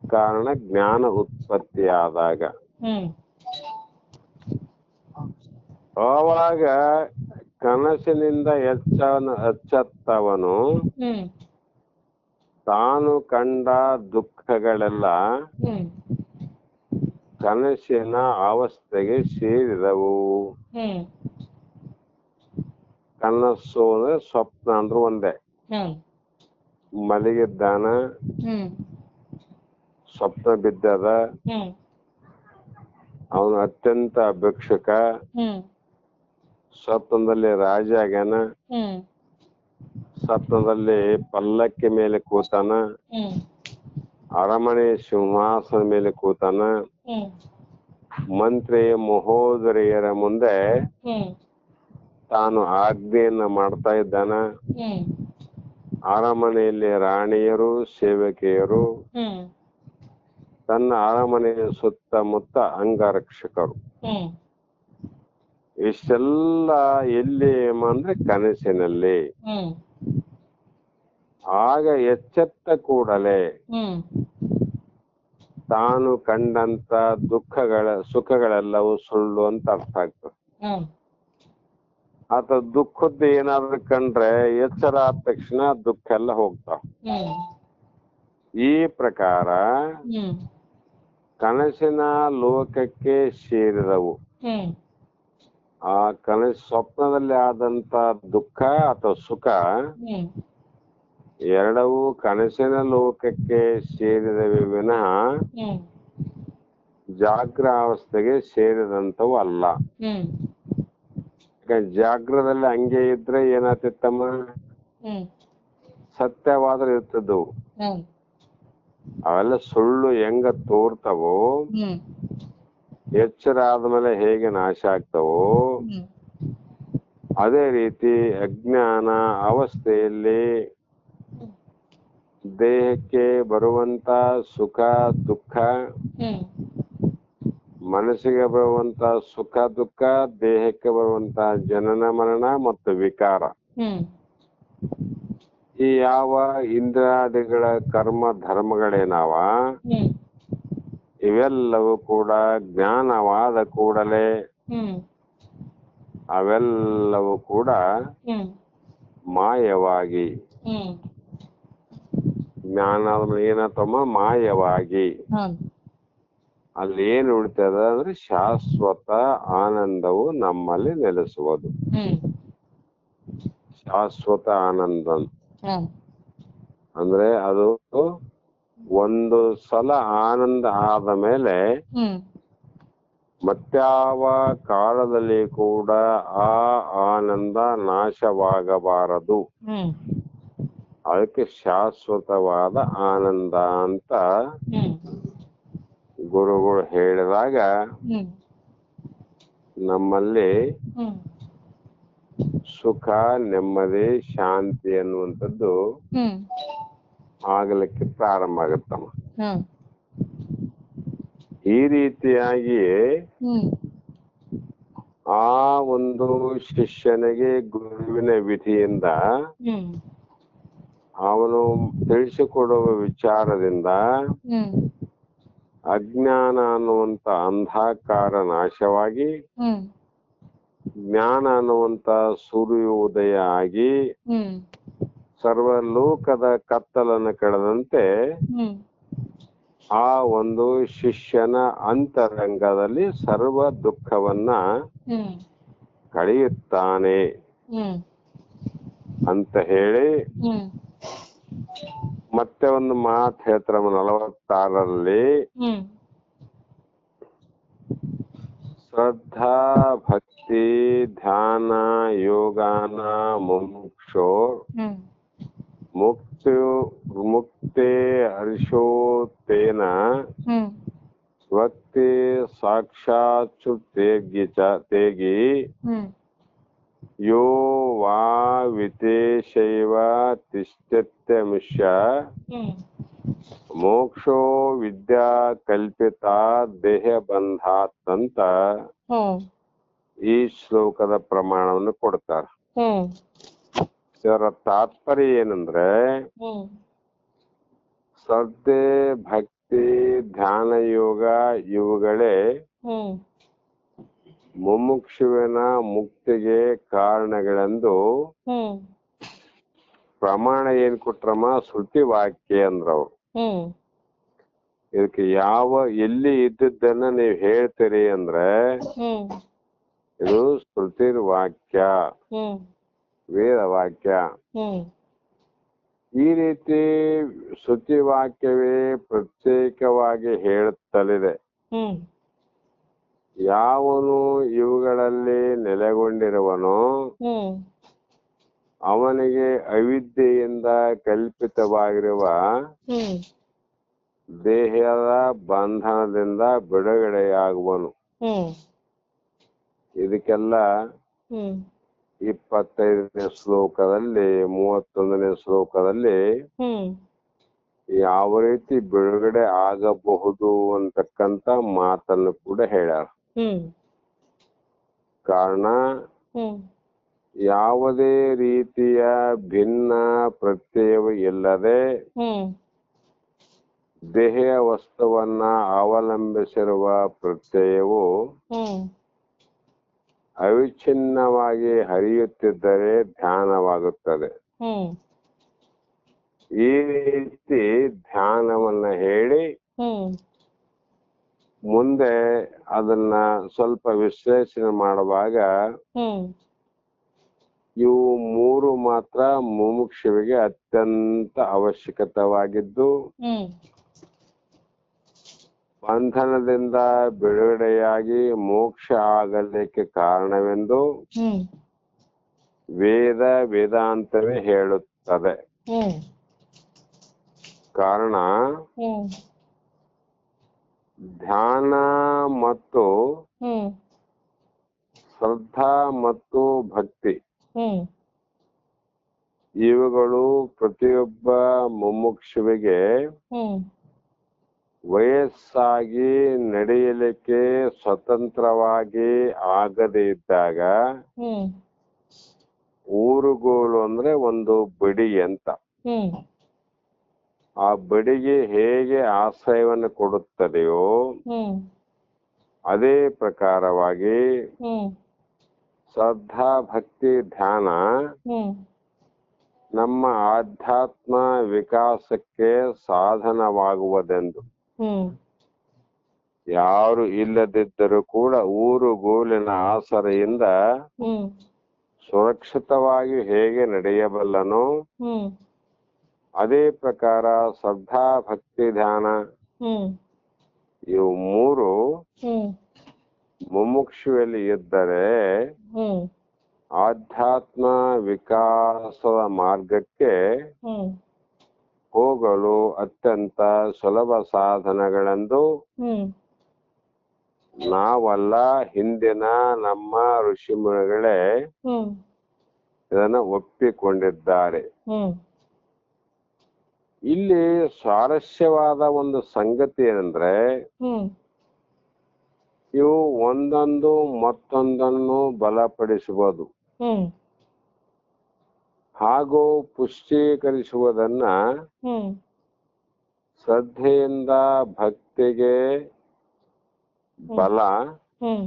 ಕಾರಣ ಜ್ಞಾನ ಉತ್ಪತ್ತಿ ಆದಾಗ. ಹ್ಮ್ ಆವಾಗ ಕನಸಿನಿಂದ ಎಚ್ಚೆತ್ತವನು ಹ್ಮ್ ತಾನು ಕಂಡ ದುಃಖಗಳೆಲ್ಲ ಹ್ಮ್ ಕನಸಿನ ಅವಸ್ಥೆಗೆ ಸೇರಿದವು. ಹ್ಮ್ ಕನಸು ಅಂದ್ರೆ ಸ್ವಪ್ನ ಅಂದ್ರೆ ಒಂದೇ. ಹ್ಮ್ ಮಲಗಿದ್ದಾನ, ಹ್ಮ್ ಸ್ವಪ್ನ ಬಿದ್ದದ, ಹ್ಮ್ ಅವನು ಅತ್ಯಂತ ಭಿಕ್ಷುಕ, ಹ್ಮ್ ಸ್ವಪ್ನದಲ್ಲಿ ರಾಜ ಆಗ್ಯಾನ, ಹ್ಮ್ ಸ್ವಪ್ನದಲ್ಲಿ ಪಲ್ಲಕ್ಕಿ ಮೇಲೆ ಕೂತಾನ, ಹ್ಮ್ ಅರಮನೆ ಸಿಂಹಾಸನ ಮೇಲೆ ಕೂತಾನ, ಹ್ಮ್ ಮಂತ್ರಿ ಮಹೋದರಿಯರ ಮುಂದೆ ಹ್ಮ್ ತಾನು ಆಜ್ಞೆಯನ್ನ ಮಾಡ್ತಾ ಇದ್ದಾನ. ಹ್ಮ್ ಅರಮನೆಯಲ್ಲಿ ರಾಣಿಯರು, ಸೇವಕಿಯರು, ಹ್ಮ್ ತನ್ನ ಅರಮನೆಯ ಸುತ್ತಮುತ್ತ ಅಂಗರಕ್ಷಕರು. ಹ್ಮ್ ಇಷ್ಟೆಲ್ಲ ಎಲ್ಲಿ ಅಂದ್ರೆ ಕನಸಿನಲ್ಲಿ. ಹ್ಮ್ ಆಗ ಎಚ್ಚೆತ್ತ ಕೂಡಲೇ ಹ್ಮ್ ತಾನು ಕಂಡಂತ ಸುಖಗಳೆಲ್ಲವೂ ಸುಳ್ಳು ಅಂತ ಅರ್ಥ ಆಗ್ತದೆ. ಹ್ಮ್ ಆತ ದುಃಖದ್ದು ಏನಾದ್ರು ಕಂಡ್ರೆ ಎಚ್ಚರ ಆದ ತಕ್ಷಣ ದುಃಖ ಎಲ್ಲ ಹೋಗ್ತಾವ. ಹ್ಮ್ ಈ ಪ್ರಕಾರ ಹ್ಮ್ ಕನಸಿನ ಲೋಕಕ್ಕೆ ಸೇರಿದವು. ಹ್ಮ್ ಆ ಸ್ವಪ್ನದಲ್ಲಿ ಆದಂತ ದುಃಖ ಅಥವಾ ಸುಖ ಹ್ಮ್ ಎರಡವೂ ಕನಸಿನ ಲೋಕಕ್ಕೆ ಸೇರಿದವೆ ವಿನಃ ಹ್ಮ್ ಜಾಗ್ರಾವಸ್ಥೆಗೆ ಸೇರಿದಂತವು ಅಲ್ಲ. ಹ್ಮ್ ಜಾಗ್ರದಲ್ಲಿ ಹಂಗೆ ಇದ್ರೆ ಏನಾಗ್ತಿತ್ತಮ್ಮ, ಹ್ಮ್ ಸತ್ಯವಾದ್ರೆ ಇರ್ತದವು. ಹ್ಮ್ ಅವೆಲ್ಲ ಸುಳ್ಳು ಹೆಂಗ ತೋರ್ತವೋ, ಹ್ಮ್ ಎಚ್ಚರ ಆದ್ಮೇಲೆ ಹೇಗೆ ನಾಶ ಆಗ್ತವೋ, ಹ್ಮ್ ಅದೇ ರೀತಿ ಅಜ್ಞಾನ ಅವಸ್ಥೆಯಲ್ಲಿ ದೇಹಕ್ಕೆ ಬರುವಂತ ಸುಖ ದುಃಖ, ಹ್ಮ್ ಮನಸ್ಸಿಗೆ ಬರುವಂತ ಸುಖ ದುಃಖ, ದೇಹಕ್ಕೆ ಬರುವಂತ ಜನನ ಮರಣ ಮತ್ತು ವಿಕಾರ, ಹ್ಮ್ ಈ ಯಾವ ಇಂದ್ರಿಯಾದಿಗಳ ಕರ್ಮ ಧರ್ಮಗಳೇನಾವ ಹ್ಮ್ ಇವೆಲ್ಲವೂ ಕೂಡ ಜ್ಞಾನವಾದ ಕೂಡಲೇ ಹ್ಮ್ ಅವೆಲ್ಲವೂ ಕೂಡ ಹ್ಮ್ ಮಾಯವಾಗಿ, ಹ್ಮ್ ಜ್ಞಾನ ಏನತ್ತಮ್ಮ ಮಾಯವಾಗಿ, ಹ್ಮ್ ಅಲ್ಲಿ ಏನ್ ಉಳಿತದ ಅಂದ್ರೆ ಶಾಶ್ವತ ಆನಂದವು ನಮ್ಮಲ್ಲಿ ನೆಲೆಸುವುದು. ಹ್ಮ್ ಶಾಶ್ವತ ಆನಂದ ಹ್ಮ್ ಅಂದ್ರೆ ಅದು ಒಂದು ಸಲ ಆನಂದ ಆದ ಮೇಲೆ ಹ್ಮ್ ಮತ್ಯಾವ ಕಾಲದಲ್ಲಿ ಕೂಡ ಆ ಆನಂದ ನಾಶವಾಗಬಾರದು. ಹ್ಮ್ ಅದಕ್ಕೆ ಶಾಶ್ವತವಾದ ಆನಂದ ಅಂತ ಹ್ಮ್ ಗುರುಗಳು ಹೇಳಿದಾಗ ಹ್ಮ್ ನಮ್ಮಲ್ಲಿ ಹ್ಮ್ ಸುಖ, ನೆಮ್ಮದಿ, ಶಾಂತಿ ಅನ್ನುವಂಥದ್ದು ಹ್ಮ್ ಆಗಲಿಕ್ಕೆ ಪ್ರಾರಂಭ ಆಗುತ್ತಮ್ಮ. ಹ್ಮ್ ಈ ರೀತಿಯಾಗಿ ಹ್ಮ್ ಆ ಒಂದು ಶಿಷ್ಯನಿಗೆ ಗುರುವಿನ ವಿಧಿಯಿಂದ ಹ್ಮ್ ಅವನು ತಿಳಿಸಿಕೊಡುವ ವಿಚಾರದಿಂದ ಹ್ಮ್ ಅಜ್ಞಾನ ಅನ್ನುವಂತ ಅಂಧಕಾರ ನಾಶವಾಗಿ ಹ್ಮ್ ಜ್ಞಾನ ಅನ್ನುವಂತ ಸೂರ್ಯೋದಯ ಆಗಿ ಹ್ಮ್ ಸರ್ವಲೋಕದ ಕತ್ತಲನ್ನು ಕಳೆದಂತೆ ಹ್ಮ್ ಆ ಒಂದು ಶಿಷ್ಯನ ಅಂತರಂಗದಲ್ಲಿ ಸರ್ವ ದುಃಖವನ್ನ ಹ್ಮ್ ಕಳೆಯುತ್ತಾನೆ ಹ್ಮ್ ಅಂತ ಹೇಳಿ ಹ್ಮ್ ಮತ್ತೆ ಒಂದು ಮಾತು ಹೇಳ್ತಾರೆ 46ರಲ್ಲಿ, ಹ್ಮ್ ಶ್ರದ್ಧಾ ಭಕ್ತಿ ಧ್ಯಾನ ಯೋಗಾನ ಮುಮುಕ್ಷೋ ಹ್ಮ್ ಮುಕ್ತಿ ಮುಕ್ತೆ ಹರ್ಷೋತ್ತೇನ ಹ್ಮ್ ಸ್ವಕ್ತಿ ಸಾಕ್ಷಾತ್ ತೇಗಿ ಹ್ಮ್ ಯೋ ವಾ ವಿತೇಶೈವ ತಿಷ್ಠತ್ಯಮುಷ್ಯ ಹ್ಮ್ ಮೋಕ್ಷೋ ವಿದ್ಯಾ ಕಲ್ಪಿತ ದೇಹ ಬಂಧಾತ್ ಅಂತ ಹ್ಮ್ ಈ ಶ್ಲೋಕದ ಪ್ರಮಾಣವನ್ನು ಕೊಡ್ತಾರೆ. ಹ್ಮ್ ಇದರ ತಾತ್ಪರ್ಯ ಏನಂದ್ರೆ ಹ್ಮ್ ಶ್ರದ್ಧೆ, ಭಕ್ತಿ, ಧ್ಯಾನ ಯೋಗ ಇವುಗಳೇ ಹ್ಮ್ ಮುಮುಕ್ಷುವಿನ ಮುಕ್ತಿಗೆ ಕಾರಣಗಳೆಂದು ಹ್ಮ್ ಪ್ರಮಾಣ ಏನ್ ಕೊಟ್ರಮ್ಮ? ಶ್ರುತಿ ವಾಕ್ಯ ಅಂದ್ರವ್ರು. ಹ್ಮ್ ಇದಕ್ಕೆ ಎಲ್ಲಿ ಇದ್ದದ್ದನ್ನ ನೀವು ಹೇಳ್ತೀರಿ ಅಂದ್ರೆ ಹ್ಮ್ ಇದು ಶ್ರುತಿ ವಾಕ್ಯ, ಹ್ಮ್ ವೇದ ವಾಕ್ಯ. ಹ್ಮ್ ಈ ರೀತಿ ಶ್ರುತಿ ವಾಕ್ಯವೇ ಪ್ರತ್ಯೇಕವಾಗಿ ಹೇಳುತ್ತಲಿದೆ. ಹ್ಮ್ ಯಾವನು ಇವುಗಳಲ್ಲಿ ನೆಲೆಗೊಂಡಿರುವನೋ ಹ್ಮ್ ಅವನಿಗೆ ಅವಿದ್ಯೆಯಿಂದ ಕಲ್ಪಿತವಾಗಿರುವ ಹ್ಮ್ ದೇಹದ ಬಂಧನದಿಂದ ಬಿಡುಗಡೆಯಾಗುವನು. ಹ್ಮ್ ಇದಕ್ಕೆಲ್ಲ ಹ್ಮ್ 25ನೇ ಶ್ಲೋಕದಲ್ಲಿ 31ನೇ ಶ್ಲೋಕದಲ್ಲಿ ಹ್ಮ್ ಯಾವ ರೀತಿ ಬಿಡುಗಡೆ ಆಗಬಹುದು ಅಂತಕ್ಕಂತ ಮಾತನ್ನು ಕೂಡ ಹೇಳ್ಯಾರ. ಹ್ಮ್ ಕಾರಣ ಹ್ಮ್ ಯಾವುದೇ ರೀತಿಯ ಭಿನ್ನ ಪ್ರತ್ಯಯವು ಇಲ್ಲದೆ ಹ್ಮ್ ದೇಹ ವಸ್ತುವನ್ನ ಅವಲಂಬಿಸಿರುವ ಪ್ರತ್ಯಯವು ಹ್ಮ್ ಅವಿಚ್ಛಿನ್ನವಾಗಿ ಹರಿಯುತ್ತಿದ್ದರೆ ಧ್ಯಾನವಾಗುತ್ತದೆ. ಹ್ಮ್ ಈ ರೀತಿ ಧ್ಯಾನವನ್ನ ಹೇಳಿ ಹ್ಮ್ ಮುಂದೆ ಅದನ್ನ ಸ್ವಲ್ಪ ವಿಶ್ಲೇಷಣೆ ಮಾಡುವಾಗ ಹ್ಮ್ ಇವು ಮೂರು ಮಾತ್ರ ಮುಮುಕ್ಷುವಿಗೆ ಅತ್ಯಂತ ಅವಶ್ಯಕವಾಗಿದ್ದು ಹ್ಮ್ ಬಂಧನದಿಂದ ಬಿಡುಗಡೆಯಾಗಿ ಮೋಕ್ಷ ಆಗಲಿಕ್ಕೆ ಕಾರಣವೆಂದು ಹ್ಮ್ ವೇದಾಂತವೇ ಹೇಳುತ್ತದೆ. ಹ್ಮ್ ಕಾರಣ ಹ್ಮ್ ಧ್ಯಾನ ಮತ್ತು ಹ್ಮ್ ಶ್ರದ್ಧಾ ಮತ್ತು ಭಕ್ತಿ ಹ್ಮ್ ಇವುಗಳು ಪ್ರತಿಯೊಬ್ಬ ಮುಮುಕ್ಷುವಿಗೆ ಹ್ಮ್ ವಯಸ್ಸಾಗಿ ನಡೆಯಲಿಕ್ಕೆ ಸ್ವತಂತ್ರವಾಗಿ ಆಗದೇ ಇದ್ದಾಗ ಹ್ಮ್ ಊರುಗೋಲು ಅಂದ್ರೆ ಒಂದು ಬಡಿ ಅಂತ. ಹ್ಮ್ ಆ ಬಡಿಗೆ ಹೇಗೆ ಆಶ್ರಯವನ್ನು ಕೊಡುತ್ತದೆಯೋ ಹ್ಮ್ ಅದೇ ಪ್ರಕಾರವಾಗಿ ಹ್ಮ್ ಶ್ರದ್ಧಾ ಭಕ್ತಿ ಧ್ಯಾನ ಹ್ಮ್ ನಮ್ಮ ಆಧ್ಯಾತ್ಮ ವಿಕಾಸಕ್ಕೆ ಸಾಧನವಾಗುವುದೆಂದು ಹ್ಮ್ ಯಾರು ಇಲ್ಲದಿದ್ದರೂ ಕೂಡ ಊರುಗೋಲಿನ ಆಸರೆಯಿಂದ ಹ್ಮ್ ಸುರಕ್ಷಿತವಾಗಿ ಹೇಗೆ ನಡೆಯಬಲ್ಲನೋ ಹ್ಮ್ ಅದೇ ಪ್ರಕಾರ ಶ್ರದ್ಧಾ ಭಕ್ತಿ ಧ್ಯಾನ ಹ್ಮ್ ಇವು ಮೂರು ಹ್ಮ್ ಮುಮುಕ್ಷುವಲ್ಲಿ ಇದ್ದರೆ ಹ್ಮ್ ಆಧ್ಯಾತ್ಮ ವಿಕಾಸದ ಮಾರ್ಗಕ್ಕೆ ಹ್ಮ್ ಹೋಗಲು ಅತ್ಯಂತ ಸುಲಭ ಸಾಧನಗಳೆಂದು ಹ್ಮ್ ನಾವಲ್ಲ, ಹಿಂದಿನ ನಮ್ಮ ಋಷಿಮುನಿಗಳೇ ಹ್ಮ್ ಇದನ್ನ ಒಪ್ಪಿಕೊಂಡಿದ್ದಾರೆ. ಹ್ಮ್ ಇಲ್ಲಿ ಸ್ವಾರಸ್ಯವಾದ ಒಂದು ಸಂಗತಿ ಏನಂದ್ರೆ ಹ್ಮ್ ಇವು ಒಂದೊಂದು ಮತ್ತೊಂದನ್ನು ಬಲಪಡಿಸುವುದು ಹ್ಮ್ ಹಾಗೂ ಪುಷ್ಟೀಕರಿಸುವುದನ್ನ ಹ್ಮ್ ಶ್ರದ್ಧೆಯಿಂದ ಭಕ್ತಿಗೆ ಬಲ, ಹ್ಮ್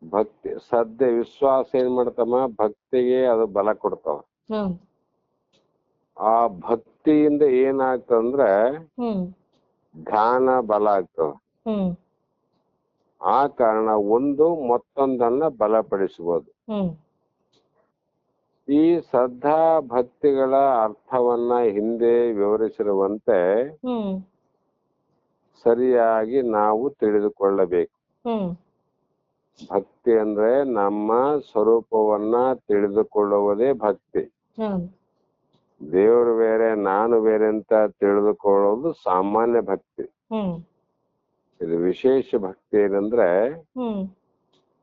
ಭಕ್ತಿ ಶ್ರದ್ಧೆ ವಿಶ್ವಾಸ ಏನ್ ಮಾಡ್ತಮ್ಮ? ಭಕ್ತಿಗೆ ಅದು ಬಲ ಕೊಡ್ತಾವ. ಹ್ಮ್ ಆ ಭಕ್ತಿಯಿಂದ ಏನಾಗ್ತದಂದ್ರೆ ಹ್ಮ್ ಧ್ಯಾನ ಬಲ ಆಗ್ತದ. ಹ್ಮ್ ಆ ಕಾರಣ ಒಂದು ಮತ್ತೊಂದನ್ನ ಬಲಪಡಿಸಬಹುದು. ಹ್ಮ್ ಈ ಶ್ರದ್ಧಾ ಭಕ್ತಿಗಳ ಅರ್ಥವನ್ನ ಹಿಂದೆ ವಿವರಿಸಿರುವಂತೆ ಹ್ಮ್ ಸರಿಯಾಗಿ ನಾವು ತಿಳಿದುಕೊಳ್ಳಬೇಕು. ಹ್ಮ್ ಭಕ್ತಿ ಅಂದ್ರೆ ನಮ್ಮ ಸ್ವರೂಪವನ್ನ ತಿಳಿದುಕೊಳ್ಳುವುದೇ ಭಕ್ತಿ. ಹ್ಮ್ ದೇವರು ಬೇರೆ ನಾನು ಬೇರೆ ಅಂತ ತಿಳಿದುಕೊಳ್ಳೋದು ಸಾಮಾನ್ಯ ಭಕ್ತಿ. ಹ್ಮ್ ಇದು ವಿಶೇಷ ಭಕ್ತಿ ಏನಂದ್ರೆ ಹ್ಮ್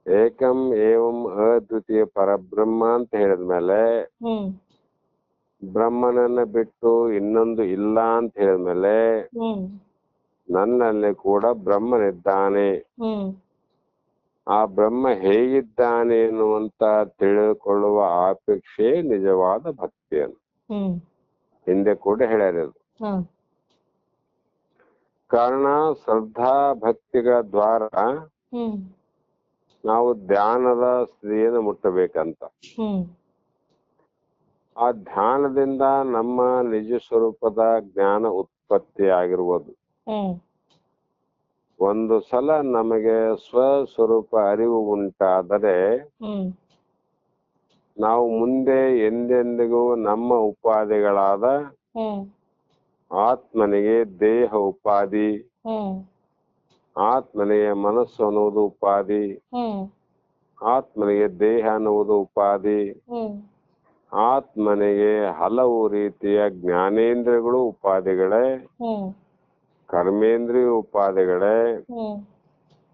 ಏಕಂ ಏವಂ ಅದ್ವಿತೀಯ ಪರಬ್ರಹ್ಮ ಅಂತ ಹೇಳಿದ್ಮೇಲೆ ಹ್ಮ್ ಬ್ರಹ್ಮನನ್ನ ಬಿಟ್ಟು ಇನ್ನೊಂದು ಇಲ್ಲ ಅಂತ ಹೇಳಿದ್ಮೇಲೆ ಹ್ಮ್ ನನ್ನಲ್ಲಿ ಕೂಡ ಬ್ರಹ್ಮನಿದ್ದಾನೆ, ಹ್ಮ್ ಆ ಬ್ರಹ್ಮ ಹೇಗಿದ್ದಾನೆ ಎನ್ನುವಂತ ತಿಳಿದುಕೊಳ್ಳುವ ಅಪೇಕ್ಷೆ ನಿಜವಾದ ಭಕ್ತಿಯನ್ನು ಹ್ಮ್ ಹಿಂದೆ ಕೂಡ ಹೇಳ್ಯಾರದು. ಹಾ ಕಾರಣ ಶ್ರದ್ಧಾ ಭಕ್ತಿಗಳ ದ್ವಾರ ಹ್ಮ್ ನಾವು ಧ್ಯಾನದ ಸ್ಥಿತಿಯನ್ನು ಮುಟ್ಟಬೇಕಂತ. ಹ್ಮ್ ಆ ಧ್ಯಾನದಿಂದ ನಮ್ಮ ನಿಜ ಸ್ವರೂಪದ ಜ್ಞಾನ ಉತ್ಪತ್ತಿ ಆಗಿರುವುದು. ಹ್ಮ್ ಒಂದು ಸಲ ನಮಗೆ ಸ್ವಸ್ವರೂಪ ಅರಿವು ಉಂಟಾದರೆ ಹ್ಮ್ ನಾವು ಮುಂದೆ ಎಂದೆಂದಿಗೂ ನಮ್ಮ ಉಪಾಧಿಗಳಾದ ಹ್ಮ್ ಆತ್ಮನಿಗೆ ದೇಹ ಉಪಾಧಿ, ಹ್ಮ್ ಆತ್ಮನಿಗೆ ಮನಸ್ಸು ಅನ್ನುವುದು ಉಪಾಧಿ, ಹ್ಮ್ ಆತ್ಮನಿಗೆ ದೇಹ ಅನ್ನುವುದು ಉಪಾಧಿ, ಹ್ಮ್ ಆತ್ಮನಿಗೆ ಹಲವು ರೀತಿಯ ಜ್ಞಾನೇಂದ್ರಿಯಗಳು ಉಪಾಧಿಗಳೇ, ಹ್ಮ್ ಕರ್ಮೇಂದ್ರಿಯ ಉಪಾಧಿಗಳೇ, ಹ್ಮ್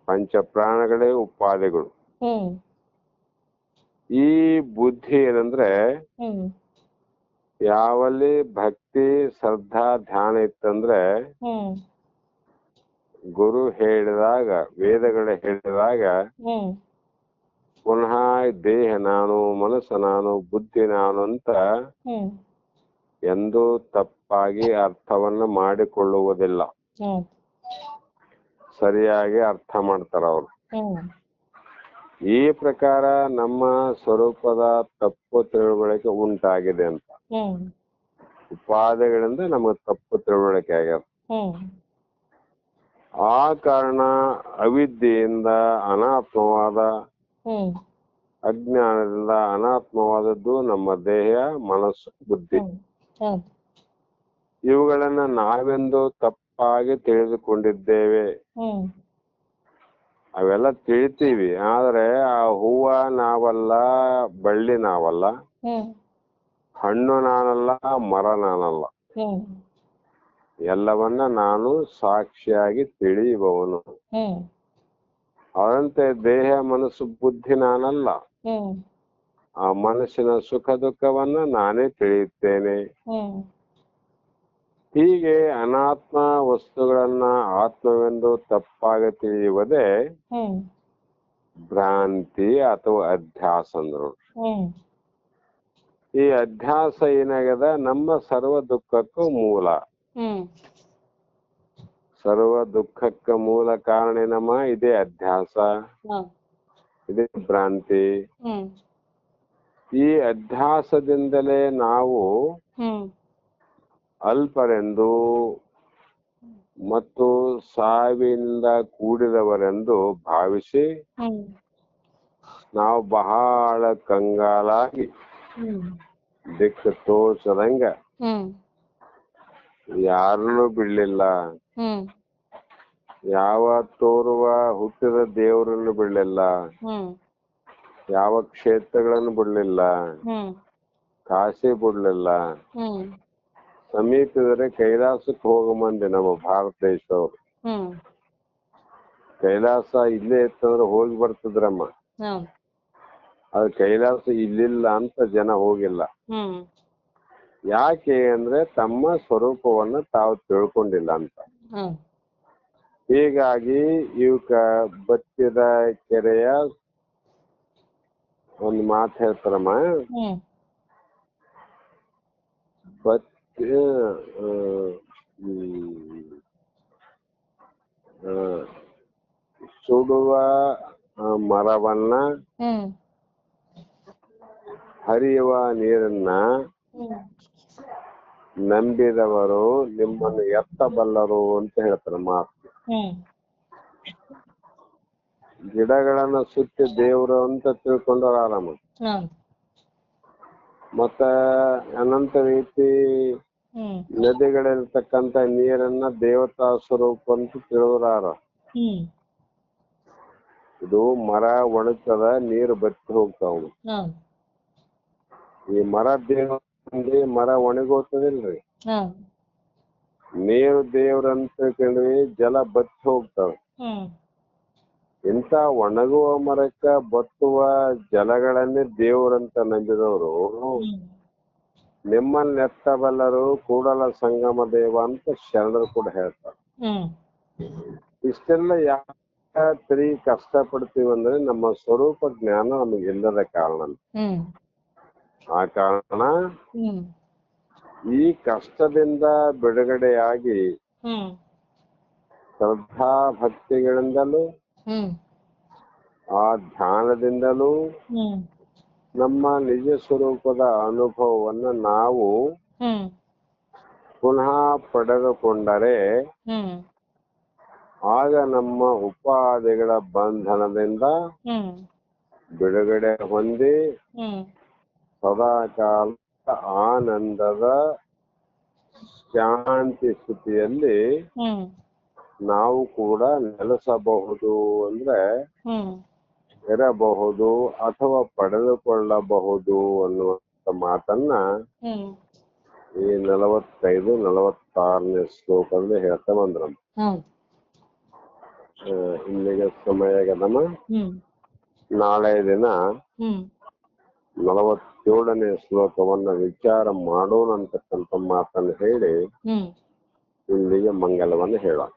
ಪಂಚಪ್ರಾಣಗಳೇ ಉಪಾಧಿಗಳು. ಹ್ಮ್ ಈ ಬುದ್ಧಿ ಏನಂದ್ರೆ ಹ್ಮ್ ಯಾವಲ್ಲಿ ಭಕ್ತಿ ಶ್ರದ್ಧಾ ಧ್ಯಾನ ಇತ್ತಂದ್ರೆ ಹ್ಮ್ ಗುರು ಹೇಳಿದಾಗ ವೇದಗಳು ಹೇಳಿದಾಗ ಹ್ಮ್ ಪುನಃ ದೇಹ ನಾನು, ಮನಸ್ಸು ನಾನು, ಬುದ್ಧಿ ನಾನು ಅಂತ ಹ್ಮ್ ಎಂದೂ ತಪ್ಪಾಗಿ ಅರ್ಥವನ್ನ ಮಾಡಿಕೊಳ್ಳುವುದಿಲ್ಲ. ಹ್ಮ್ ಸರಿಯಾಗಿ ಅರ್ಥ ಮಾಡ್ತಾರ ಅವರು. ಹ್ಮ್ ಈ ಪ್ರಕಾರ ನಮ್ಮ ಸ್ವರೂಪದ ತಪ್ಪು ತಿಳುವಳಿಕೆ ಉಂಟಾಗಿದೆ ಅಂತ. ಹ್ಮ್ ಉಪಾಧಿಗಳಿಂದ ನಮಗೆ ತಪ್ಪು ತಿಳುವಳಿಕೆ ಆಗ್ಯದ. ಹ್ಮ್ ಆ ಕಾರಣ ಅವಿದ್ಯೆಯಿಂದ ಅನಾತ್ಮವಾದ, ಹ್ಮ್ ಅಜ್ಞಾನದಿಂದ ಅನಾತ್ಮವಾದದ್ದು ನಮ್ಮ ದೇಹ, ಮನಸ್ಸು, ಬುದ್ಧಿ. ಹ್ಮ್ ಇವುಗಳನ್ನ ನಾವೆಂದು ತಪ್ಪಾಗಿ ತಿಳಿದುಕೊಂಡಿದ್ದೇವೆ. ಹ್ಮ್ ಅವೆಲ್ಲ ತಿಳಿತೀವಿ, ಆದ್ರೆ ಆ ಹೂವ ನಾವಲ್ಲ, ಬಳ್ಳಿ ನಾವಲ್ಲ, ಹ್ಮ್ ಹಣ್ಣು ನಾನಲ್ಲ, ಮರ ನಾನಲ್ಲ, ಹ್ಮ್ ಎಲ್ಲವನ್ನ ನಾನು ಸಾಕ್ಷಿಯಾಗಿ ತಿಳಿಯುವವನು. ಹ್ಮ್ ಅದರಂತೆ ದೇಹ, ಮನಸ್ಸು, ಬುದ್ಧಿ ನಾನಲ್ಲ. ಹ್ಮ್ ಆ ಮನಸ್ಸಿನ ಸುಖ ದುಃಖವನ್ನ ನಾನೇ ತಿಳಿಯುತ್ತೇನೆ. ಹ್ಮ್ ಹೀಗೆ ಅನಾತ್ಮ ವಸ್ತುಗಳನ್ನ ಆತ್ಮವೆಂದು ತಪ್ಪಾಗಿ ತಿಳಿಯುವುದೇ ಹ್ಮ್ ಭ್ರಾಂತಿ ಅಥವಾ ಅಧ್ಯಾಸ ಅಂದ್ರು. ಹ್ಮ್ ಈ ಅಧ್ಯಾಸ ಏನಾಗ್ಯದ, ನಮ್ಮ ಸರ್ವ ದುಃಖಕ್ಕೂ ಮೂಲ. ಹ್ಮ್ ಸರ್ವ ದುಃಖಕ್ಕೆ ಮೂಲ ಕಾರಣ ಏನಮ್ಮ? ಇದೇ ಅಧ್ಯಾಸ, ಇದೇ ಭ್ರಾಂತಿ. ಹ್ಮ್ ಈ ಅಧ್ಯಾಸದಿಂದಲೇ ನಾವು ಹ್ಮ್ ಅಲ್ಪರೆಂದು ಮತ್ತು ಸಾವಿನಿಂದ ಕೂಡಿದವರೆಂದು ಭಾವಿಸಿ ಹ್ಮ್ ನಾವು ಬಹಳ ಕಂಗಾಲಾಗಿ ಹ್ಮ್ ದಿಕ್ಕು ತೋಚದಂಗ ಹ್ಮ್ ಯಾರನ್ನೂ ಬಿಡ್ಲಿಲ್ಲ, ಹ್ಮ್ ಯಾವ ತೋರುವ ಹುಟ್ಟಿದ ದೇವರನ್ನು ಬಿಡ್ಲಿಲ್ಲ, ಹ್ಮ್ ಯಾವ ಕ್ಷೇತ್ರಗಳನ್ನು ಬಿಡ್ಲಿಲ್ಲ, ಹ್ಮ್ ಕಾಶಿ ಬಿಡ್ಲಿಲ್ಲ. ಹ್ಮ್ ಸಮೀಪಿದರೆ ಕೈಲಾಸಕ್ಕೆ ಹೋಗಮಂದಿ ನಮ್ಮ ಭಾರತ ದೇಶದವ್ರು. ಹ್ಮ್ ಕೈಲಾಸ ಇಲ್ಲೇ ಇತ್ತಂದ್ರೆ ಹೋಗಿ ಬರ್ತಿದ್ರಮ್ಮ. ಹೌದು. ಅದು ಕೈಲಾಸ ಇಲ್ಲಿಲ್ಲ ಅಂತ ಜನ ಹೋಗಿಲ್ಲ. ಹ್ಮ್ ಯಾಕೆ ಅಂದ್ರೆ ತಮ್ಮ ಸ್ವರೂಪವನ್ನು ತಾವು ತಿಳ್ಕೊಂಡಿಲ್ಲ ಅಂತ. ಹ್ಮ್ ಹೀಗಾಗಿ ಇವಕ್ಕ ಬತ್ತಿದ ಕೆರೆಯ ಒಂದು ಮಾತು ಹೇಳ್ತಾರಮ್ಮ, ಹ್ಮ್ ಬತ್ತಿ ಸುಡುವ ಮರವನ್ನ, ಹ್ಮ್ ಹರಿಯುವ ನೀರನ್ನ ಹ್ಮ್ ನಂಬಿದವರು ನಿಮ್ಮನ್ನು ಎತ್ತಬಲ್ಲರು ಅಂತ ಹೇಳ್ತಾರೆ ಮಾತು. ಹ್ಮ್ ಗಿಡಗಳನ್ನ ಸುತ್ತಿ ದೇವರು ಅಂತ ತಿಳ್ಕೊಂಡವ್ರು ಆರಾಮ. ಹ್ಮ್ ಮತ್ತ ಅನಂತ ರೀತಿ ಹ್ಮ್ ನದಿಗಳಿರ್ತಕ್ಕಂಥ ನೀರನ್ನ ದೇವತಾ ಸ್ವರೂಪ ಅಂತ ತಿಳಿದ್ರಾರ. ಹ್ಮ್ ಇದು ಮರ ಒಣಗ್ತದ, ನೀರು ಬತ್ತಿ ಹೋಗ್ತಾವ. ಹ್ಮ್ ಈ ಮರ ದೇವ್ರ ಮರ ಒಣಗೋಗ್ತದಿಲ್ರಿ, ಹ್ಮ್ ನೀರು ದೇವ್ರಂತ ತಿಳ್ಕೊಂಡ್ವಿ, ಜಲ ಬತ್ತಿ ಹೋಗ್ತಾವ. ಹ್ಮ್ ಇಂಥ ಒಣಗುವ ಮರಕ್ಕ ಬತ್ತುವ ಜಲಗಳನ್ನೇ ದೇವರಂತ ನಂಬಿದವರು ಹ್ಮ್ ನಿಮ್ಮನ್ನೆತ್ತಬಲ್ಲರು ಕೂಡಲ ಸಂಗಮ ದೇವ ಅಂತ ಶರಣರು ಕೂಡ ಹೇಳ್ತಾರೆ. ಹ್ಮ್ ಇಷ್ಟೆಲ್ಲ ಯಾಕೆ ಕಷ್ಟಪಡ್ತೀವಿ ಅಂದ್ರೆ ನಮ್ಮ ಸ್ವರೂಪ ಜ್ಞಾನ ನಮಗೆ ಇಲ್ಲದ ಕಾರಣ. ಹ್ಮ್ ಆ ಕಾರಣ ಹ್ಮ್ ಈ ಕಷ್ಟದಿಂದ ಬಿಡುಗಡೆಯಾಗಿ ಹ್ಮ್ ಶ್ರದ್ಧಾ ಭಕ್ತಿಗಳಿಂದಲೂ ಹ್ಮ್ ಆ ಧ್ಯಾನದಿಂದಲೂ ಹ್ಮ್ ನಮ್ಮ ನಿಜ ಸ್ವರೂಪದ ಅನುಭವವನ್ನು ನಾವು ಹ್ಮ್ ಪುನಃ ಪಡೆದುಕೊಂಡರೆ ಹ್ಮ್ ಆಗ ನಮ್ಮ ಉಪಾಧಿಗಳ ಬಂಧನದಿಂದ ಹ್ಮ್ ಬಿಡುಗಡೆ ಹೊಂದಿ ಹ್ಮ್ ಸದಾಕಾಲ ಆನಂದದ ಶಾಂತಿ ಸ್ಥಿತಿಯಲ್ಲಿ ಹ್ಮ್ ನಾವು ಕೂಡ ನೆಲೆಸಬಹುದು, ಅಂದ್ರೆ ಹ್ಮ್ ಇರಬಹುದು ಅಥವಾ ಪಡೆದುಕೊಳ್ಳಬಹುದು ಅನ್ನುವಂಥ ಮಾತನ್ನ ಹ್ಮ್ ಈ 45-46ನೇ ಶ್ಲೋಕದಲ್ಲಿ ಹೇಳ್ತಾ ಬಂದ್ರು. ಹೌದು. ಇಲ್ಲಿಗೆ ಸಮಯ ಆಗದಮ್ಮ. ಹ್ಮ್ ನಾಳೆ ದಿನ ಹ್ಮ್ 47ನೇ ಶ್ಲೋಕವನ್ನ ವಿಚಾರ ಮಾಡೋಣ ಅಂತಕ್ಕಂಥ ಮಾತನ್ನು ಹೇಳಿ ಹ್ಮ್ ಇಲ್ಲಿಗೆ ಮಂಗಲವನ್ನು ಹೇಳೋಣ.